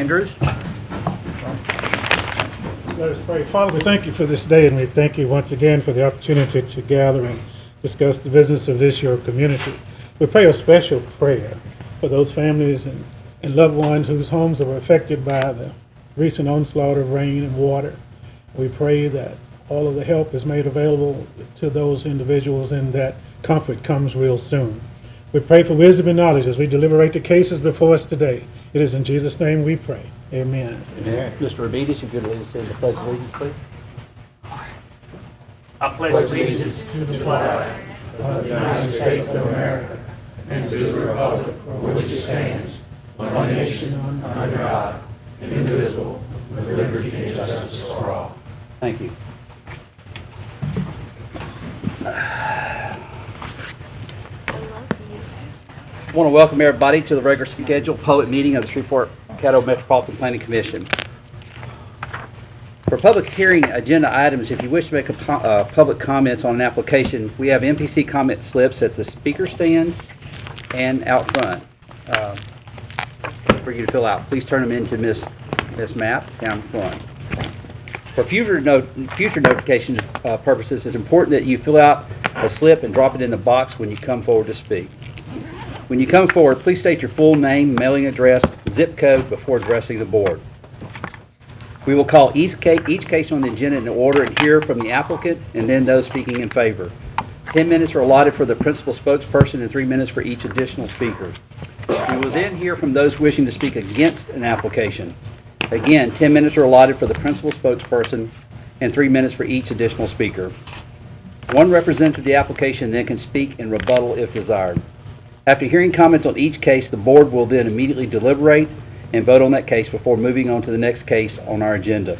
Andrews. Let us pray. Father, we thank you for this day, and we thank you once again for the opportunity to gather and discuss the business of this, your community. We pray a special prayer for those families and loved ones whose homes were affected by the recent onslaught of rain and water. We pray that all of the help is made available to those individuals and that comfort comes real soon. We pray for wisdom and knowledge as we deliberate the cases before us today. It is in Jesus' name we pray. Amen. Amen. Mr. Rabides, if you could lead us in the Pledge of Allegiance, please. I pledge allegiance to the flag of the United States of America and to the republic for which it stands, one nation, under God, indivisible, with liberty and justice for all. Thank you. I want to welcome everybody to the regular scheduled public meeting of the Shreveport Caddo Metropolitan Planning Commission. For public hearing agenda items, if you wish to make public comments on an application, we have MPC comment slips at the speaker stand and out front for you to fill out. Please turn them into Miss Mapp down front. For future notification purposes, it's important that you fill out a slip and drop it in the box when you come forward to speak. When you come forward, please state your full name, mailing address, zip code before addressing the board. We will call each case on the agenda in order and hear from the applicant and then those speaking in favor. 10 minutes are allotted for the principal spokesperson and 3 minutes for each additional speaker. We will then hear from those wishing to speak against an application. Again, 10 minutes are allotted for the principal spokesperson and 3 minutes for each additional speaker. One representative of the application then can speak in rebuttal if desired. After hearing comments on each case, the board will then immediately deliberate and vote on that case before moving on to the next case on our agenda.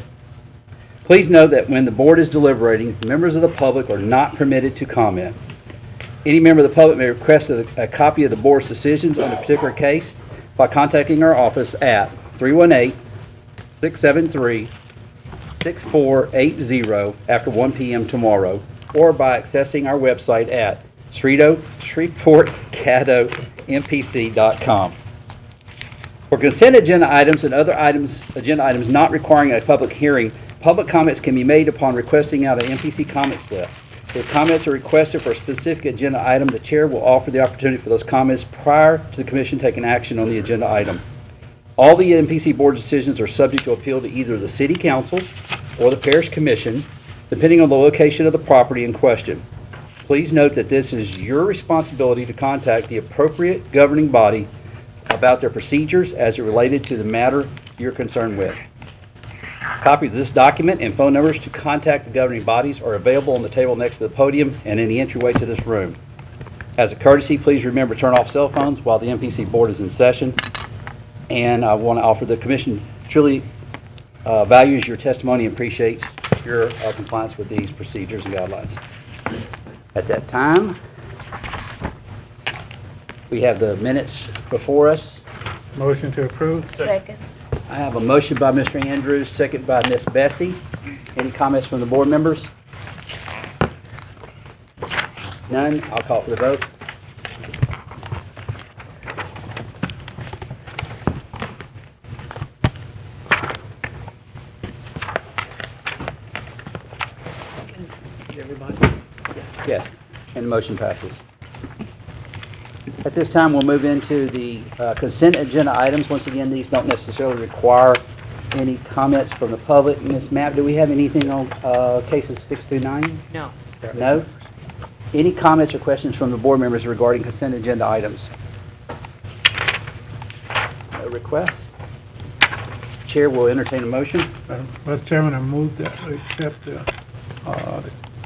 Please note that when the board is deliberating, members of the public are not permitted to comment. Any member of the public may request a copy of the board's decisions on a particular case by contacting our office at 318-673-6480 after 1 p.m. tomorrow, or by accessing our website at shreveportcaddompc.com. For consent agenda items and other agenda items not requiring a public hearing, public comments can be made upon requesting out an MPC comment slip. If comments are requested for a specific agenda item, the chair will offer the opportunity for those comments prior to the commission taking action on the agenda item. All the MPC board decisions are subject to appeal to either the city council or the parish commission, depending on the location of the property in question. Please note that this is your responsibility to contact the appropriate governing body about their procedures as it related to the matter you're concerned with. Copies of this document and phone numbers to contact the governing bodies are available on the table next to the podium and in the entryway to this room. As a courtesy, please remember to turn off cell phones while the MPC board is in session. And I want to offer the commission truly values your testimony and appreciates your compliance with these procedures and guidelines. At that time, we have the minutes before us. Motion to approve. Second. I have a motion by Mr. Andrews, second by Miss Bessie. Any comments from the board members? None. I'll call for the vote. Everybody? Yes, and the motion passes. At this time, we'll move into the consent agenda items. Once again, these don't necessarily require any comments from the public. Ms. Mapp, do we have anything on cases 6 through 9? No. No? Any comments or questions from the board members regarding consent agenda items? No requests? Chair will entertain a motion. Mr. Chairman, I move that we accept the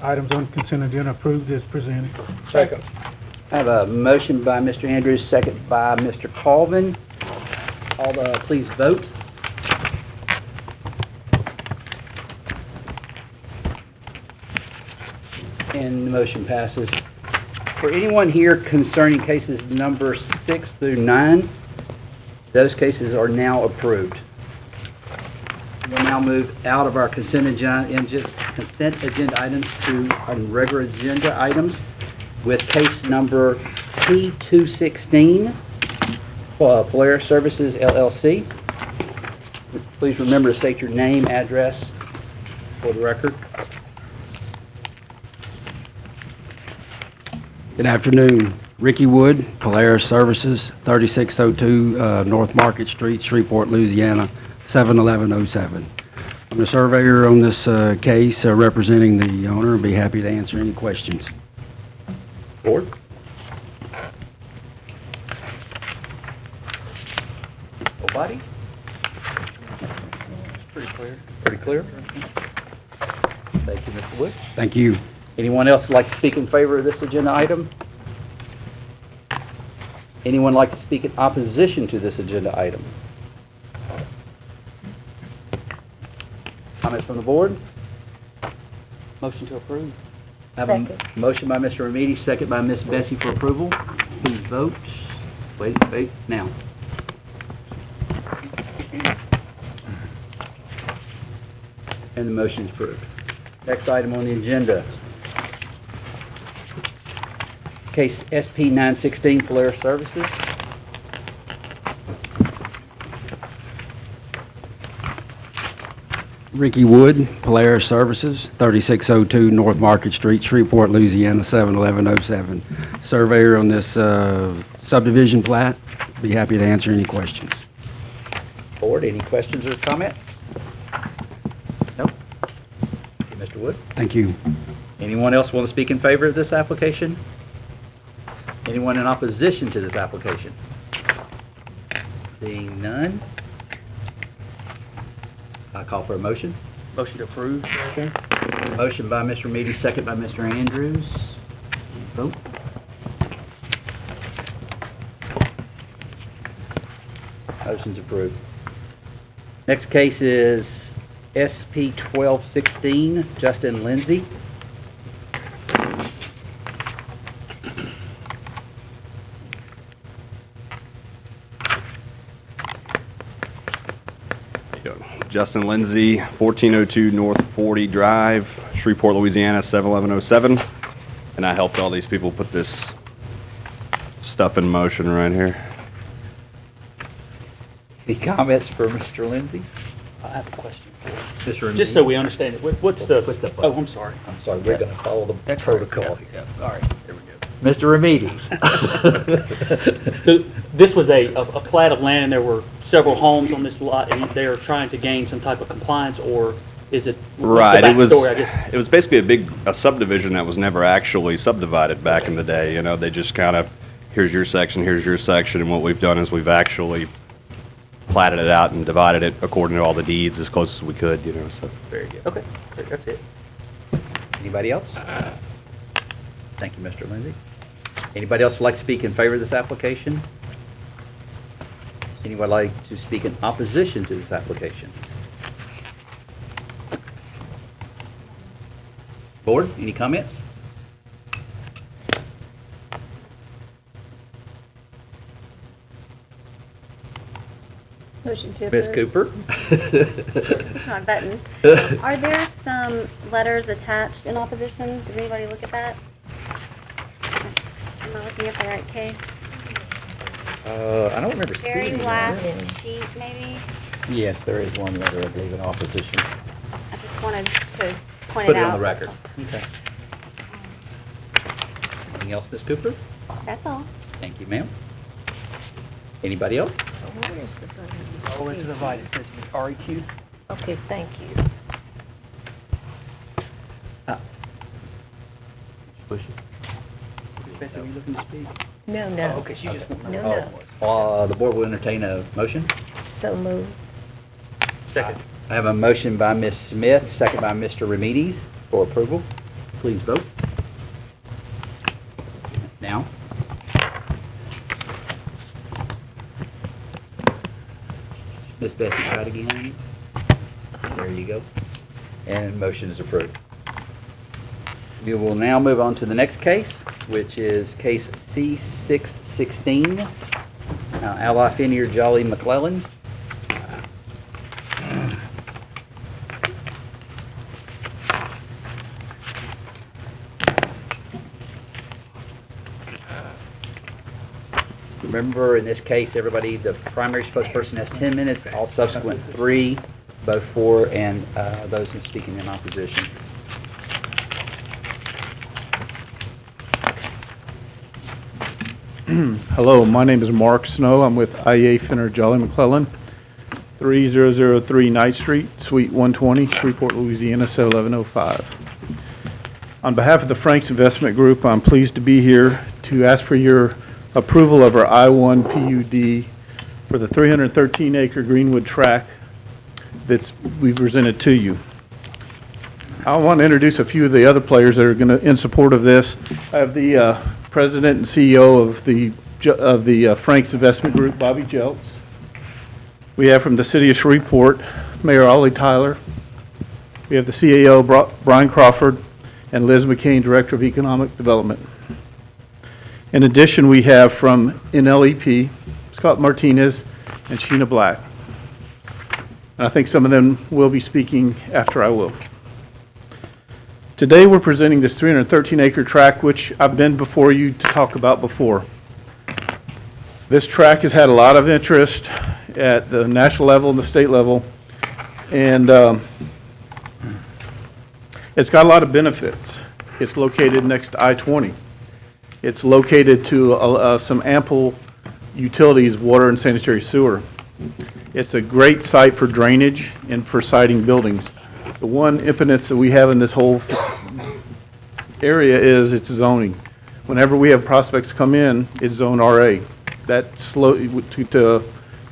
items on consent agenda approved as presented. Second. I have a motion by Mr. Andrews, second by Mr. Colvin. Please vote. And the motion passes. For anyone here concerning cases number 6 through 9, those cases are now approved. We'll now move out of our consent agenda items to our regular agenda items with case number P216, Polaris Services, LLC. Please remember to state your name, address for the record. Good afternoon. Ricky Wood, Polaris Services, 3602 North Market Street, Shreveport, Louisiana, 71107. I'm the surveyor on this case representing the owner and be happy to answer any questions. Board? Nobody? Pretty clear. Pretty clear? Thank you, Mr. Wood. Thank you. Anyone else like to speak in favor of this agenda item? Anyone like to speak in opposition to this agenda item? Comments from the board? Motion to approve. I have a Second. motion by Mr. Remedy, second by Ms. Bessie for approval. Please vote. Wait, now. And the motion is approved. Next item on the agenda. Case SP 916 Polaris Services. Ricky Wood, Polaris Services, 3602 North Market Street, Shreveport, Louisiana, 71107. Surveyor on this subdivision plat. Be happy to answer any questions. Board, any questions or comments? Nope. Okay, Mr. Wood? Thank you. Anyone else want to speak in favor of this application? Anyone in opposition to this application? Seeing none, I call for a motion. Motion to approve. Motion by Mr. Meady, second by Mr. Andrews. Vote. Motion's approved. Next case is SP 1216, Justin Lindsay. Justin Lindsay, 1402 North 40 Drive, Shreveport, Louisiana, 71107. And I helped all these people put this stuff in motion right here. Any comments for Mr. Lindsay? I have a question for Mr. Remedy. Just so we understand it, what's the, What's the- oh, I'm sorry. I'm sorry, we're going to follow the That's right. protocol. Yeah, yeah. All right, there we go. Mr. Remedes. So this was a plat of land, and there were several homes on this lot, and they are trying to gain some type of compliance, or is it? what's the Right, backstory, I guess? it was basically a subdivision that was never actually subdivided back in the day, you know, they just kind of, here's your section, and what we've done is we've actually platted it out and divided it according to all the deeds as close as we could, you know, so. Very good. Okay, that's it. Anybody else? Thank you, Mr. Lindsay. Anybody else would like to speak in favor of this application? Anyone like to speak in opposition to this application? Board, any comments? Motion to Ms. approve. Cooper? Push my button. Are there some letters attached in opposition? Did anybody look at that? Am I looking at the right case? I don't remember Very seeing that. last sheet, maybe? Yes, there is one letter, I believe, in opposition. I just wanted to point Put it it out. on the record. Okay. Anything else, Ms. Cooper? That's all. Thank you, ma'am. Anybody else? Where is the button? All the way to the right, it says REQ. Okay, thank you. Push it. Bessie, are you looking to speak? No, no. Oh, okay, she just. No, no. The board will entertain a motion. So moved. Second. I have a motion by Ms. Smith, second by Mr. Remedes for approval. Please vote. Now. Ms. Bessie, try it again. There you go. And motion is approved. We will now move on to the next case, which is case C616, Ally Finier Jolly McClellan. Remember, in this case, everybody, the primary spokesperson has 10 minutes, all subsequent 3, both for and those in speaking in opposition. Hello, my name is Mark Snow. I'm with IEA Finner Jolly McClellan, 3003 Knight Street, Suite 120, Shreveport, Louisiana, 71105. On behalf of the Franks Investment Group, I'm pleased to be here to ask for your approval of our I-1 PUD for the 313-acre Greenwood tract that we've presented to you. I want to introduce a few of the other players that are going to in support of this. I have the President and CEO of the Franks Investment Group, Bobby Jeltz. We have from the City of Shreveport, Mayor Ollie Tyler. We have the CAO, Brian Crawford, and Liz McCain, Director of Economic Development. In addition, we have from NLEP, Scott Martinez and Sheena Black. And I think some of them will be speaking after I will. Today we're presenting this 313-acre tract, which I've been before you to talk about before. This tract has had a lot of interest at the national level and the state level, and it's got a lot of benefits. It's located next to I-20. It's located to some ample utilities, water and sanitary sewer. It's a great site for drainage and for siting buildings. The one impediment that we have in this whole area is its zoning. Whenever we have prospects come in, it's zone RA. That to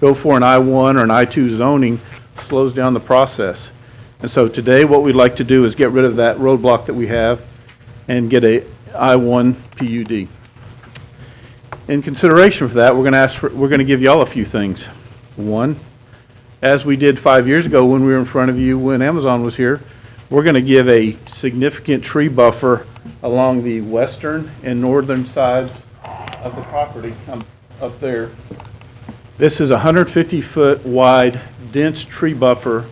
go for an I-1 or an I-2 zoning slows down the process. And so today what we'd like to do is get rid of that roadblock that we have and get a I-1 PUD. In consideration for that, we're going to give y'all a few things. One, as we did 5 years ago when we were in front of you when Amazon was here, we're going to give a significant tree buffer along the western and northern sides of the property up there. This is a 150-foot wide, dense tree buffer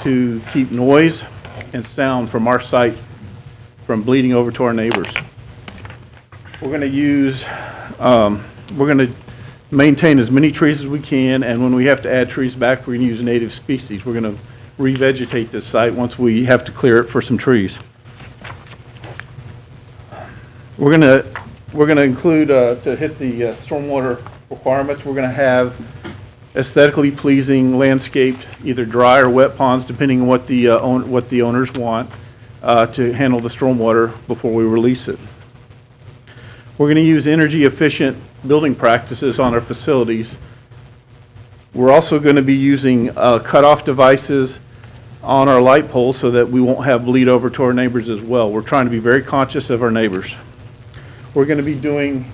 to keep noise and sound from our site from bleeding over to our neighbors. We're going to use, we're going to maintain as many trees as we can, and when we have to add trees back, we're going to use native species. We're going to revegetate this site once we have to clear it for some trees. We're going to include, to hit the stormwater requirements, we're going to have aesthetically pleasing landscaped, either dry or wet ponds, depending on what the owners want to handle the stormwater before we release it. We're going to use energy efficient building practices on our facilities. We're also going to be using cutoff devices on our light poles so that we won't have bleed over to our neighbors as well. We're trying to be very conscious of our neighbors. We're going to be doing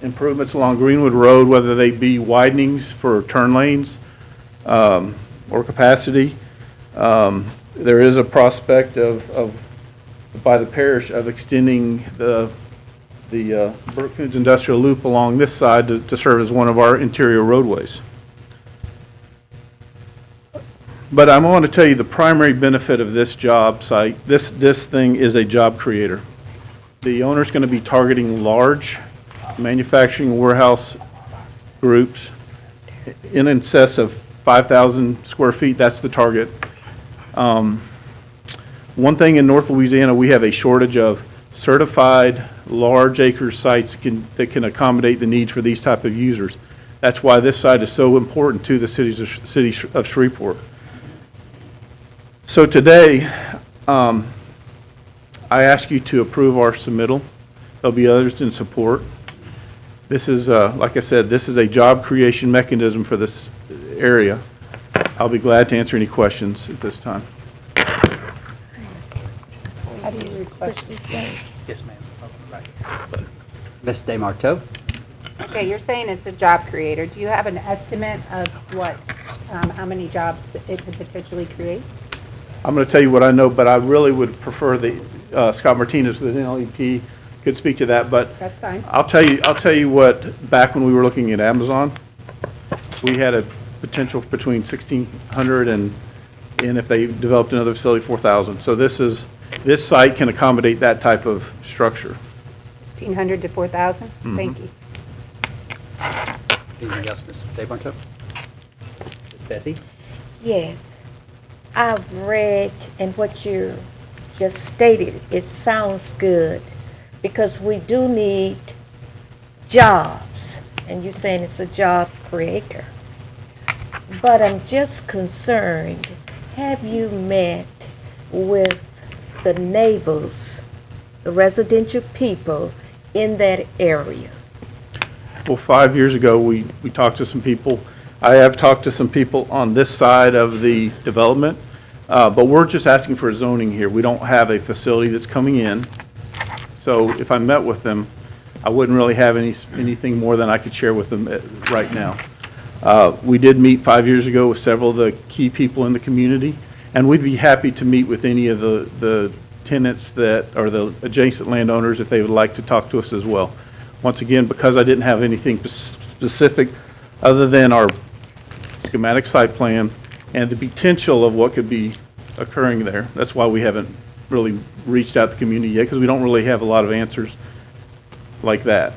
improvements along Greenwood Road, whether they be widenings for turn lanes or capacity. There is a prospect by the parish of extending the Burke Coons Industrial Loop along this side to serve as one of our interior roadways. But I want to tell you the primary benefit of this job site, this thing is a job creator. The owner's going to be targeting large manufacturing warehouse groups in excess of 5,000 square feet. That's the target. One thing in North Louisiana, we have a shortage of certified large acre sites that can accommodate the needs for these type of users. That's why this site is so important to the city of Shreveport. So today, I ask you to approve our submittal. There'll be others in support. This is, like I said, this is a job creation mechanism for this area. I'll be glad to answer any questions at this time. How do you request this done? Yes, ma'am. Right. Ms. DeMarteau? Okay, you're saying it's a job creator. Do you have an estimate of what, how many jobs it could potentially create? I'm going to tell you what I know, but I really would prefer the Scott Martinez with NLEP could speak to that. But That's fine. I'll tell you what. Back when we were looking at Amazon, we had a potential between 1,600 and if they developed another facility, 4,000. So this site can accommodate that type of structure. 1,600 to 4,000? Mm-hmm. Thank you. Anything else, Ms. DeBonto? Ms. Bessie? Yes. I've read, and what you just stated, it sounds good, because we do need jobs, and you're saying it's a job creator. But I'm just concerned, have you met with the neighbors, the residential people in that area? Well, 5 years ago, we talked to some people. I have talked to some people on this side of the development, but we're just asking for zoning here. We don't have a facility that's coming in. So if I met with them, I wouldn't really have anything more than I could share with them right now. We did meet 5 years ago with several of the key people in the community, and we'd be happy to meet with any of the tenants that, or the adjacent landowners if they would like to talk to us as well. Once again, because I didn't have anything specific other than our schematic site plan and the potential of what could be occurring there. That's why we haven't really reached out to the community yet, because we don't really have a lot of answers like that.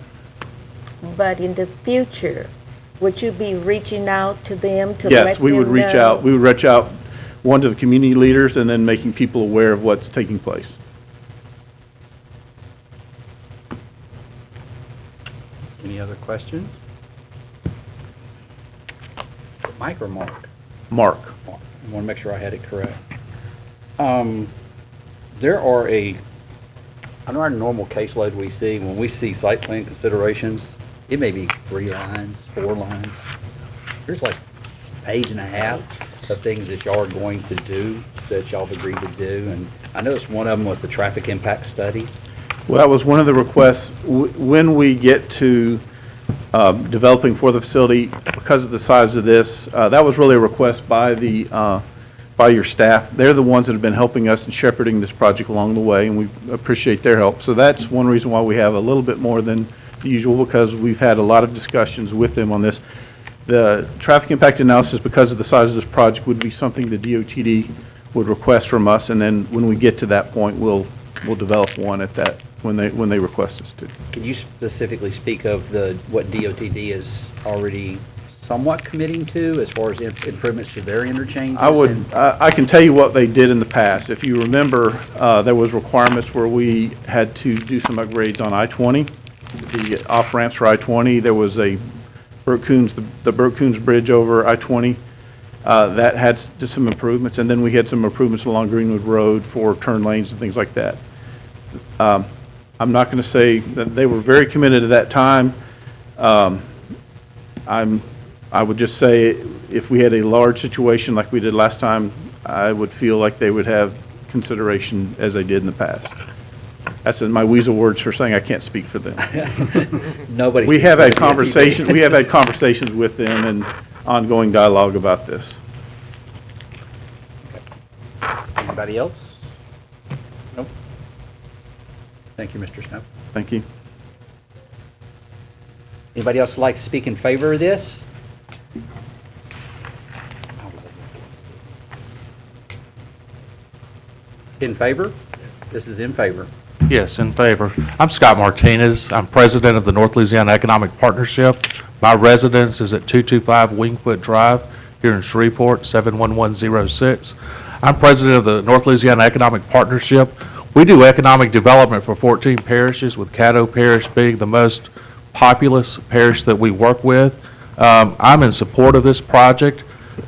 But in the future, would you be reaching out to them to let them know? Yes, we would reach out. We would reach out, one, to the community leaders, and then making people aware of what's taking place. Any other questions? Mike or Mark? Mark. Mark. I want to make sure I had it correct. There are on our normal caseload we see, when we see site plan considerations, it may be 3 lines, 4 lines. There's like a page and a half of things that y'all are going to do, that y'all have agreed to do. And I noticed one of them was the traffic impact study. Well, that was one of the requests. When we get to developing for the facility, because of the size of this, that was really a request by by your staff. They're the ones that have been helping us and shepherding this project along the way, and we appreciate their help. So that's one reason why we have a little bit more than usual, because we've had a lot of discussions with them on this. The traffic impact analysis, because of the size of this project, would be something the DOTD would request from us, and then when we get to that point, we'll develop one at that, when they request us to. Can you specifically speak of what DOTD is already somewhat committing to as far as improvements to their interchanges? I can tell you what they did in the past. If you remember, there was requirements where we had to do some upgrades on I-20, the off-ramps for I-20. There was a the Burt Coons Bridge over I-20. That had just some improvements, and then we had some improvements along Greenwood Road for turn lanes and things like that. I'm not going to say that they were very committed at that time. I would just say if we had a large situation like we did last time, I would feel like they would have consideration as they did in the past. That's my weasel words for saying I can't speak for them. Nobody. We have had conversations. We have had conversations with them and ongoing dialogue about this. Anybody else? Nope. Thank you, Mr. Snow. Thank you. Anybody else like to speak in favor of this? In favor? Yes. This is in favor. Yes, in favor. I'm Scott Martinez. I'm president of the North Louisiana Economic Partnership. My residence is at 225 Wingfoot Drive here in Shreveport, 71106. I'm president of the North Louisiana Economic Partnership. We do economic development for 14 parishes, with Caddo Parish being the most populous parish that we work with. I'm in support of this project.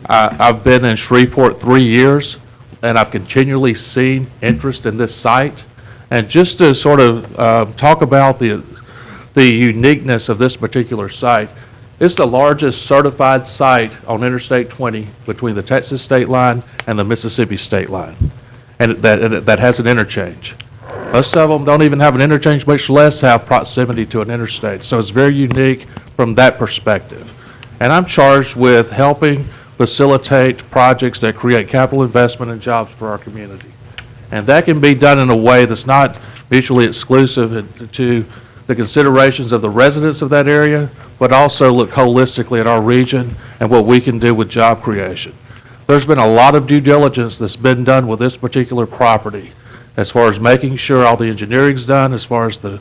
I've been in Shreveport 3 years, and I've continually seen interest in this site. And just to sort of talk about the uniqueness of this particular site, it's the largest certified site on Interstate 20 between the Texas state line and the Mississippi state line, and that has an interchange. Most of them don't even have an interchange, much less have proximity to an interstate. So it's very unique from that perspective. And I'm charged with helping facilitate projects that create capital investment and jobs for our community. And that can be done in a way that's not mutually exclusive to the considerations of the residents of that area, but also look holistically at our region and what we can do with job creation. There's been a lot of due diligence that's been done with this particular property, as far as making sure all the engineering's done, as far as the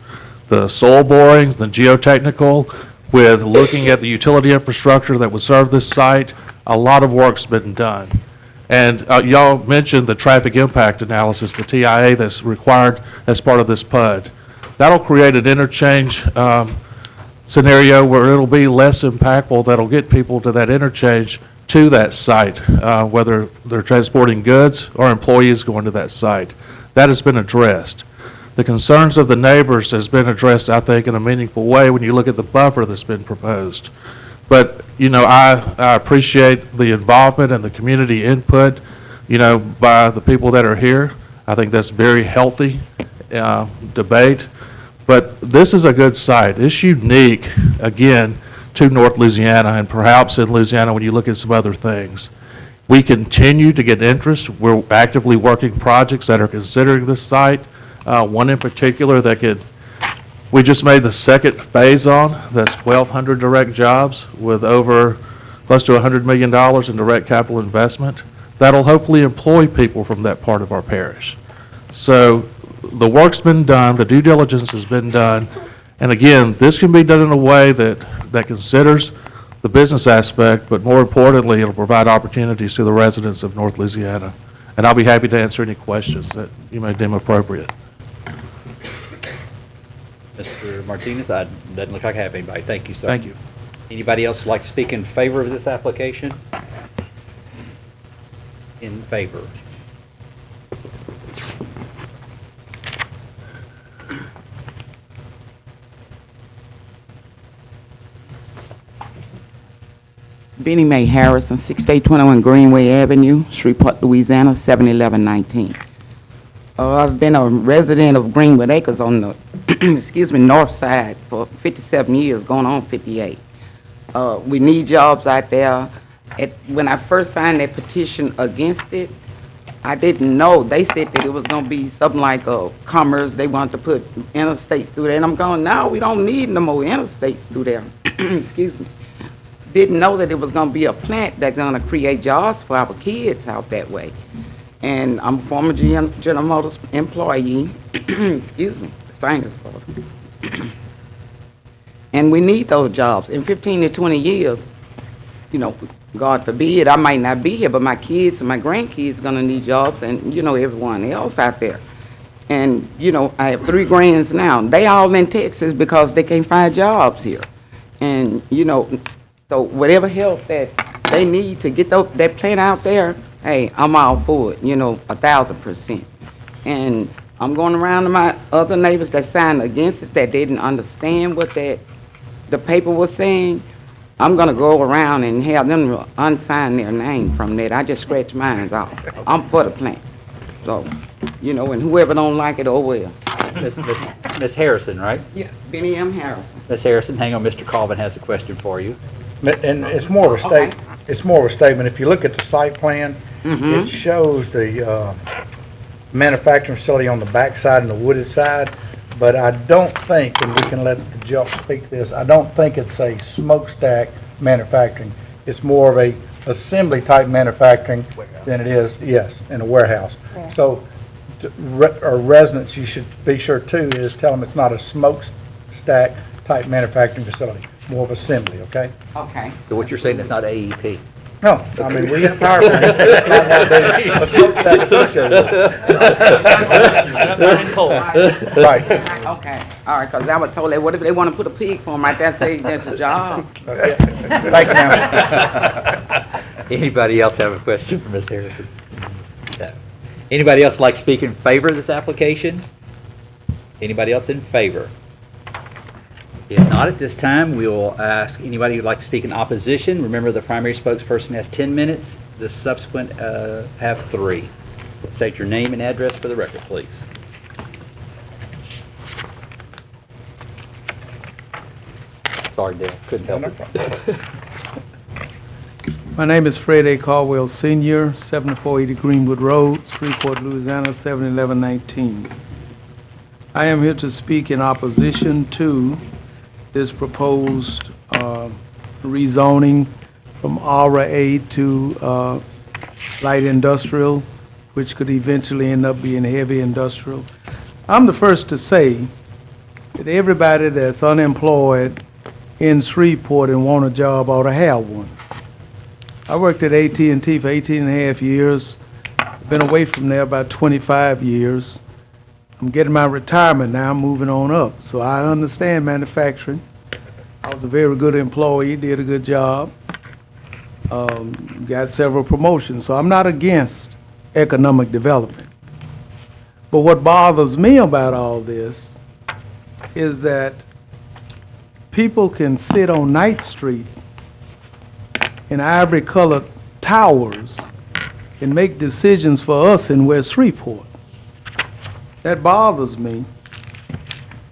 soil borings, the geotechnical. with looking at the utility infrastructure that would serve this site. A lot of work's been done. And y'all mentioned the traffic impact analysis, the TIA that's required as part of this PUD. That'll create an interchange scenario where it'll be less impactful, that'll get people to that interchange to that site, whether they're transporting goods or employees going to that site. That has been addressed. The concerns of the neighbors has been addressed, I think, in a meaningful way when you look at the buffer that's been proposed. But, you know, I appreciate the involvement and the community input, you know, by the people that are here. I think that's very healthy debate. But this is a good site. It's unique, again, to North Louisiana and perhaps in Louisiana when you look at some other things. We continue to get interest. We're actively working projects that are considering this site. One in particular that we just made the second phase on. That's 1,200 direct jobs with over close to $100 million in direct capital investment. That'll hopefully employ people from that part of our parish. So the work's been done, the due diligence has been done, and again, this can be done in a way that considers the business aspect, but more importantly, it'll provide opportunities to the residents of North Louisiana. And I'll be happy to answer any questions that you may deem appropriate. Mr. Martinez, doesn't look like I have anybody. Thank you, sir. Thank you. Anybody else like to speak in favor of this application? In favor. Benny Mae Harrison, 6821 Greenway Avenue, Shreveport, Louisiana, 71119. I've been a resident of Greenwood Acres on the north side for 57 years, going on 58. We need jobs out there. When I first signed that petition against it, I didn't know. They said that it was going to be something like commerce. They wanted to put interstates through there. And I'm going, no, we don't need no more interstates through there. Excuse me. Didn't know that it was going to be a plant that's going to create jobs for our kids out that way. And I'm a former General Motors employee. Excuse me. Sinus problem. And we need those jobs. In 15 to 20 years, you know, God forbid, I might not be here, but my kids and my grandkids are going to need jobs, and, you know, everyone else out there. And, you know, I have 3 grands now. They all in Texas because they can't find jobs here. And, you know, so whatever help that they need to get that plant out there, hey, I'm all for it, you know, 1,000%. And I'm going around to my other neighbors that signed against it, that didn't understand what the paper was saying. I'm going to go around and have them unsign their name from that. I just scratch mine off. I'm for the plant. So, you know, and whoever don't like it, oh well. Miss Harrison, right? Yeah, Benny M. Harrison. Miss Harrison, hang on. Mr. Colvin has a question for you. And it's more of a state, it's more of a statement. If you look at the site plan, it shows the manufacturing facility on the back side and the wooded side, but I don't think, and we can let the judge speak to this, I don't think it's a smokestack manufacturing. It's more of a assembly type manufacturing than it is, yes, in a warehouse. Yeah. So, our residents, you should be sure too, is tell them it's not a smokestack type manufacturing facility, more of assembly, okay? Okay. So what you're saying is not AEP? No, I mean, we have power plant, it's not going to be a smokestack associated with it. Burning coal. Right. Okay, all right, because I was told that, what if they want to put a pig farm right there, say that's a job? Thank you, ma'am. Anybody else have a question for Ms. Harrison? No. Anybody else like to speak in favor of this application? Anybody else in favor? If not at this time, we will ask anybody who'd like to speak in opposition. Remember, the primary spokesperson has 10 minutes. The subsequent have 3. State your name and address for the record, please. Sorry, Dale, couldn't help it. My name is Fred A. Caldwell Sr., 7480 Greenwood Road, Shreveport, Louisiana, 71119. I am here to speak in opposition to this proposed rezoning from Aura A to light industrial, which could eventually end up being heavy industrial. I'm the first to say that everybody that's unemployed in Shreveport and want a job ought to have one. I worked at AT&T for 18 and a half years. Been away from there about 25 years. I'm getting my retirement now, I'm moving on up. So I understand manufacturing. I was a very good employee, did a good job. Got several promotions, so I'm not against economic development. But what bothers me about all this is that people can sit on Ninth Street in ivory-colored towers and make decisions for us in West Shreveport. That bothers me.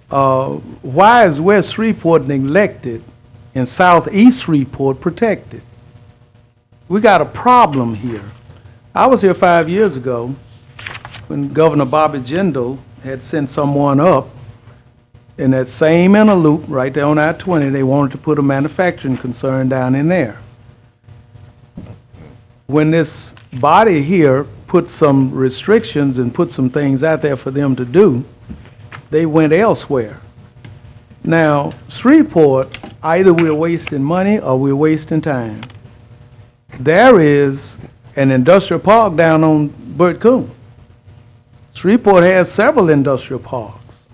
Why is West Shreveport neglected and Southeast Shreveport protected? We got a problem here. I was here 5 years ago when Governor Bobby Jindal had sent someone up in that same inner loop right there on I-20. They wanted to put a manufacturing concern down in there. When this body here put some restrictions and put some things out there for them to do, they went elsewhere. Now, Shreveport, either we're wasting money or we're wasting time. There is an industrial park down on Burt Coon. Shreveport has several industrial parks.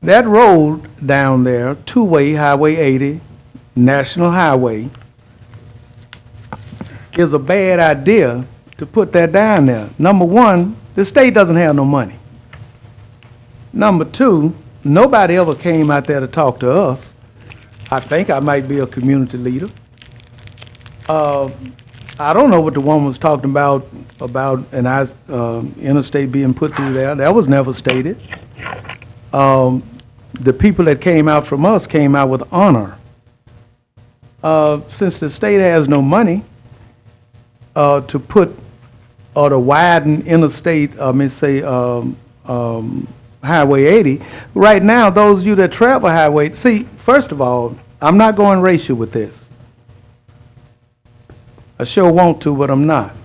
That road down there, two-way, Highway 80, National Highway, is a bad idea to put that down there. Number one, the state doesn't have no money. Number two, nobody ever came out there to talk to us. I think I might be a community leader. I don't know what the woman was talking about an interstate being put through there. That was never stated. The people that came out from us came out with honor. Since the state has no money to put or to widen interstate, Highway 80, right now, those of you that travel Highway, see, first of all, I'm not going racial with this. I sure want to, but I'm not.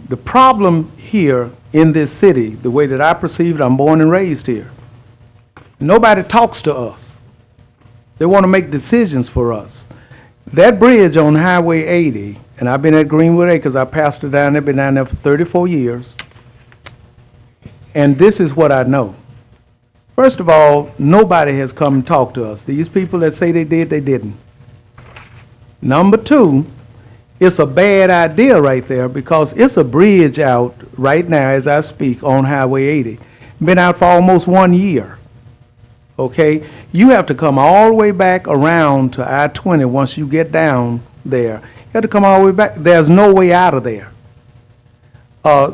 The problem here in this city, the way that I perceive it, I'm born and raised here. Nobody talks to us. They want to make decisions for us. That bridge on Highway 80, and I've been at Greenwood Acres, I pastored down there, been down there for 34 years. And this is what I know. First of all, nobody has come and talked to us. These people that say they did, they didn't. Number two, it's a bad idea right there because it's a bridge out right now as I speak on Highway 80. Been out for almost 1 year. Okay? You have to come all the way back around to I-20 once you get down there. You have to come all the way back. There's no way out of there.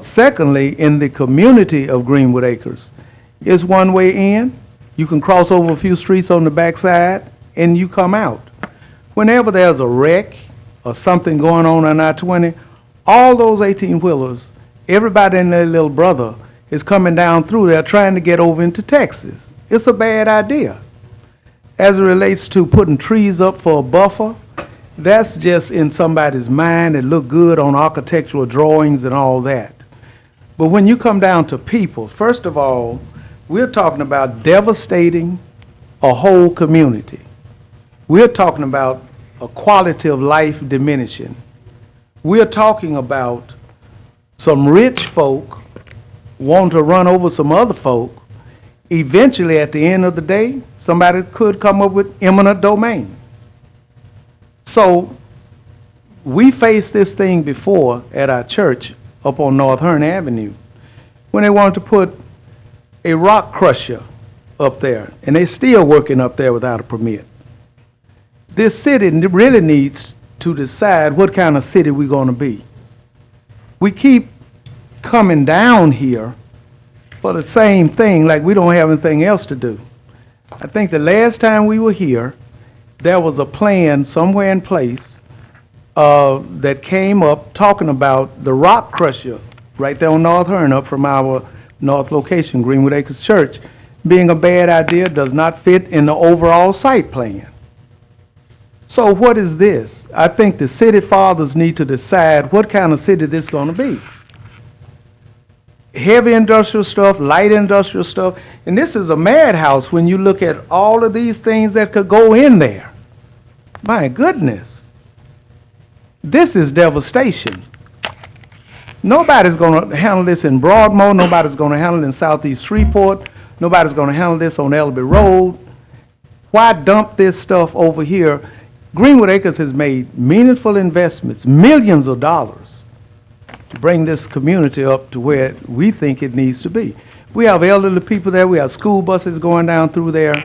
Secondly, in the community of Greenwood Acres, it's one way in. You can cross over a few streets on the backside and you come out. Whenever there's a wreck or something going on I-20, all those 18-wheelers, everybody and their little brother is coming down through there trying to get over into Texas. It's a bad idea. As it relates to putting trees up for a buffer, that's just in somebody's mind. It look good on architectural drawings and all that. But when you come down to people, first of all, we're talking about devastating a whole community. We're talking about a quality of life diminishing. We're talking about some rich folk want to run over some other folk. Eventually, at the end of the day, somebody could come up with eminent domain. So we faced this thing before at our church up on North Hearn Avenue when they wanted to put a rock crusher up there, and they're still working up there without a permit. This city really needs to decide what kind of city we're going to be. We keep coming down here for the same thing, like we don't have anything else to do. I think the last time we were here, there was a plan somewhere in place that came up talking about the rock crusher right there on North Hearn up from our north location, Greenwood Acres Church, being a bad idea, does not fit in the overall site plan. So what is this? I think the city fathers need to decide what kind of city this is going to be. heavy industrial stuff, light industrial stuff, and this is a madhouse when you look at all of these things that could go in there. My goodness. This is devastation. Nobody's going to handle this in Broadmoor. Nobody's going to handle it in Southeast Shreveport. Nobody's going to handle this on Ellerby Road. Why dump this stuff over here? Greenwood Acres has made meaningful investments, millions of dollars, to bring this community up to where we think it needs to be. We have elderly people there. We have school buses going down through there.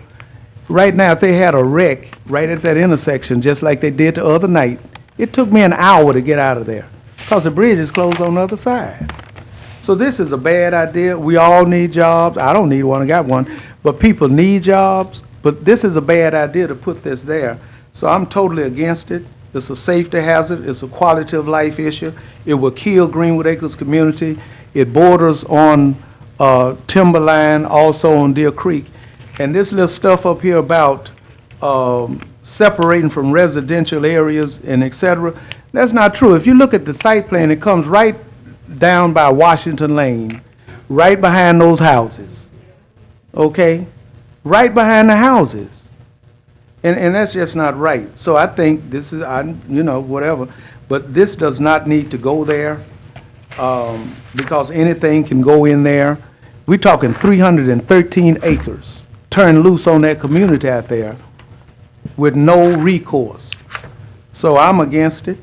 Right now, if they had a wreck right at that intersection, just like they did the other night, it took me an hour to get out of there because the bridge is closed on the other side. So this is a bad idea. We all need jobs. I don't need one, I got one. But people need jobs. But this is a bad idea to put this there. So I'm totally against it. It's a safety hazard. It's a quality of life issue. It will kill Greenwood Acres community. It borders on timberline, also on Deer Creek. And this little stuff up here about separating from residential areas and et cetera, that's not true. If you look at the site plan, it comes right down by Washington Lane, right behind those houses, okay? Right behind the houses. And that's just not right. So I think this is, whatever, but this does not need to go there because anything can go in there. We're talking 313 acres turned loose on that community out there with no recourse. So I'm against it,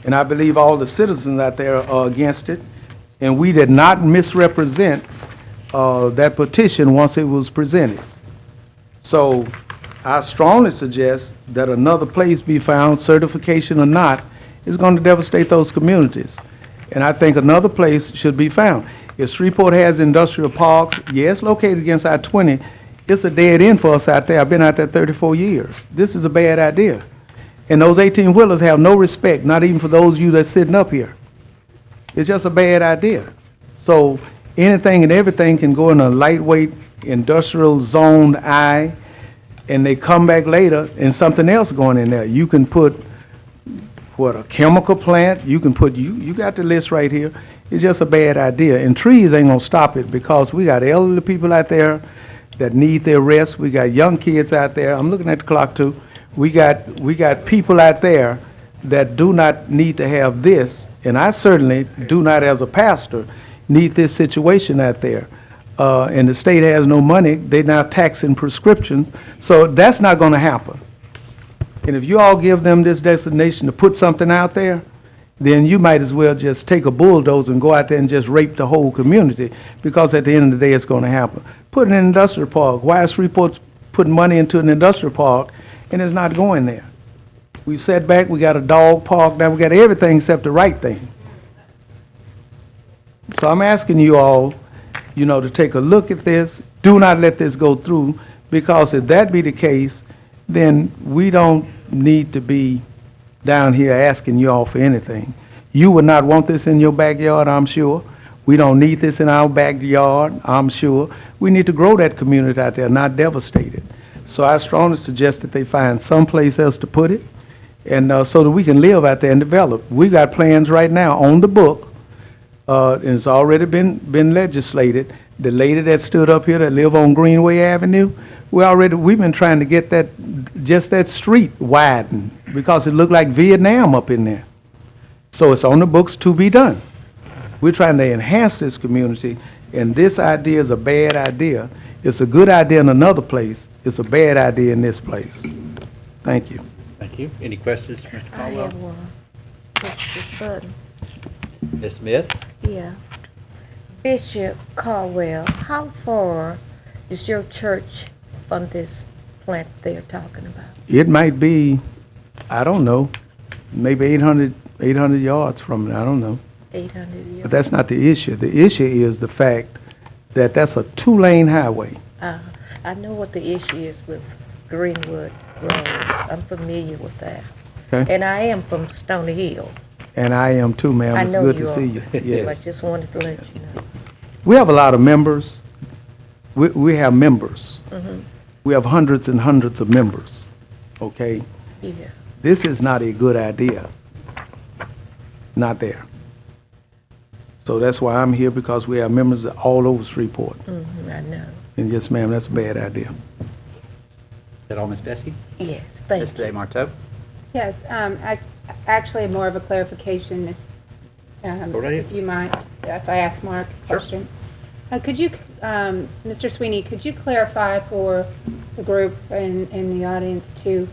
and I believe all the citizens out there are against it, and we did not misrepresent that petition once it was presented. So I strongly suggest that another place be found, certification or not, is going to devastate those communities. And I think another place should be found. If Shreveport has industrial parks, yes, located against I-20, it's a dead end for us out there. I've been out there 34 years. This is a bad idea. And those 18-wheelers have no respect, not even for those of you that's sitting up here. It's just a bad idea. So anything and everything can go in a lightweight industrial zoned I, and they come back later and something else going in there. You can put, a chemical plant, you can put, you got the list right here. It's just a bad idea. And trees ain't gonna stop it because we got elderly people out there that need their rest. We got young kids out there. I'm looking at the clock too. We got people out there that do not need to have this, and I certainly do not, as a pastor, need this situation out there. And the state has no money. They're now taxing prescriptions, so that's not going to happen. And if you all give them this designation to put something out there, then you might as well just take a bulldozer and go out there and just rape the whole community, because at the end of the day, it's going to happen. Put an industrial park. Why is Shreveport putting money into an industrial park and it's not going there? We've set back. We got a dog park. Now we got everything except the right thing. So I'm asking you all, to take a look at this. Do not let this go through, because if that be the case, then we don't need to be down here asking you all for anything. You would not want this in your backyard, I'm sure. We don't need this in our backyard, I'm sure. We need to grow that community out there, not devastate it. So I strongly suggest that they find someplace else to put it, and so that we can live out there and develop. We got plans right now on the book, and it's already been legislated. The lady that stood up here that live on Greenway Avenue, we've been trying to get that street widened because it looked like Vietnam up in there. So it's on the books to be done. We're trying to enhance this community, and this idea is a bad idea. It's a good idea in another place. It's a bad idea in this place. Thank you. Thank you. Any questions, Mr. I Caldwell? have one. Mr. Spudden. Ms. Smith? Yeah. Bishop Caldwell, how far is your church from this plant they're talking about? It might be, I don't know, maybe 800 yards from it. I don't know. 800 yards. But that's not the issue. The issue is the fact that that's a 2-lane highway. I know what the issue is with Greenwood Road. I'm familiar with that. Okay? And I am from Stony Hill. And I am too, ma'am. I It's know good you to are. see you. So I Yes. just wanted to let you know. We have a lot of members. We have members. Mhm. We have hundreds and hundreds of members, okay? Yeah. This is not a good idea. Not there. So that's why I'm here, because we have members all over Shreveport. I know. And yes, ma'am, that's a bad idea. Is that all, Ms. Bessie? Yes, thank Mr. you. DeMarteau? Yes, actually more of a clarification, Go right ahead. if you mind, if I ask Mark a question. Could you, Mr. Sweeney, could you clarify for the group and the audience too,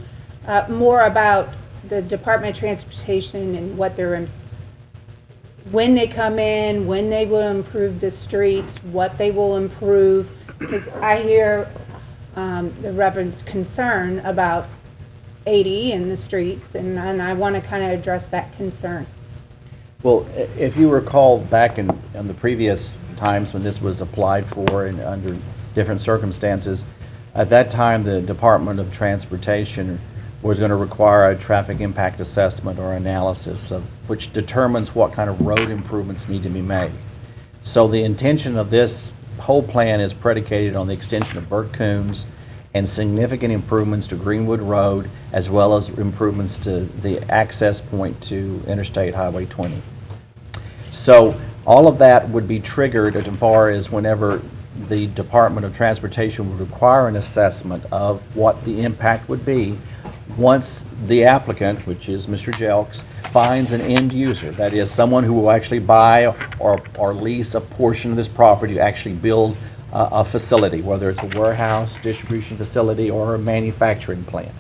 more about the Department of Transportation and what they're, when they come in, when they will improve the streets, what they will improve? Because I hear the Reverend's concern about 80 in the streets, and I want to kind of address that concern. Well, if you recall back in the previous times when this was applied for and under different circumstances, at that time the Department of Transportation was going to require a traffic impact assessment or analysis of which determines what kind of road improvements need to be made. So the intention of this whole plan is predicated on the extension of Burt Coons and significant improvements to Greenwood Road, as well as improvements to the access point to Interstate Highway 20. So all of that would be triggered as far as whenever the Department of Transportation would require an assessment of what the impact would be once the applicant, which is Mr. Jelks, finds an end user, that is someone who will actually buy or lease a portion of this property to actually build a facility, whether it's a warehouse, distribution facility, or a manufacturing plant.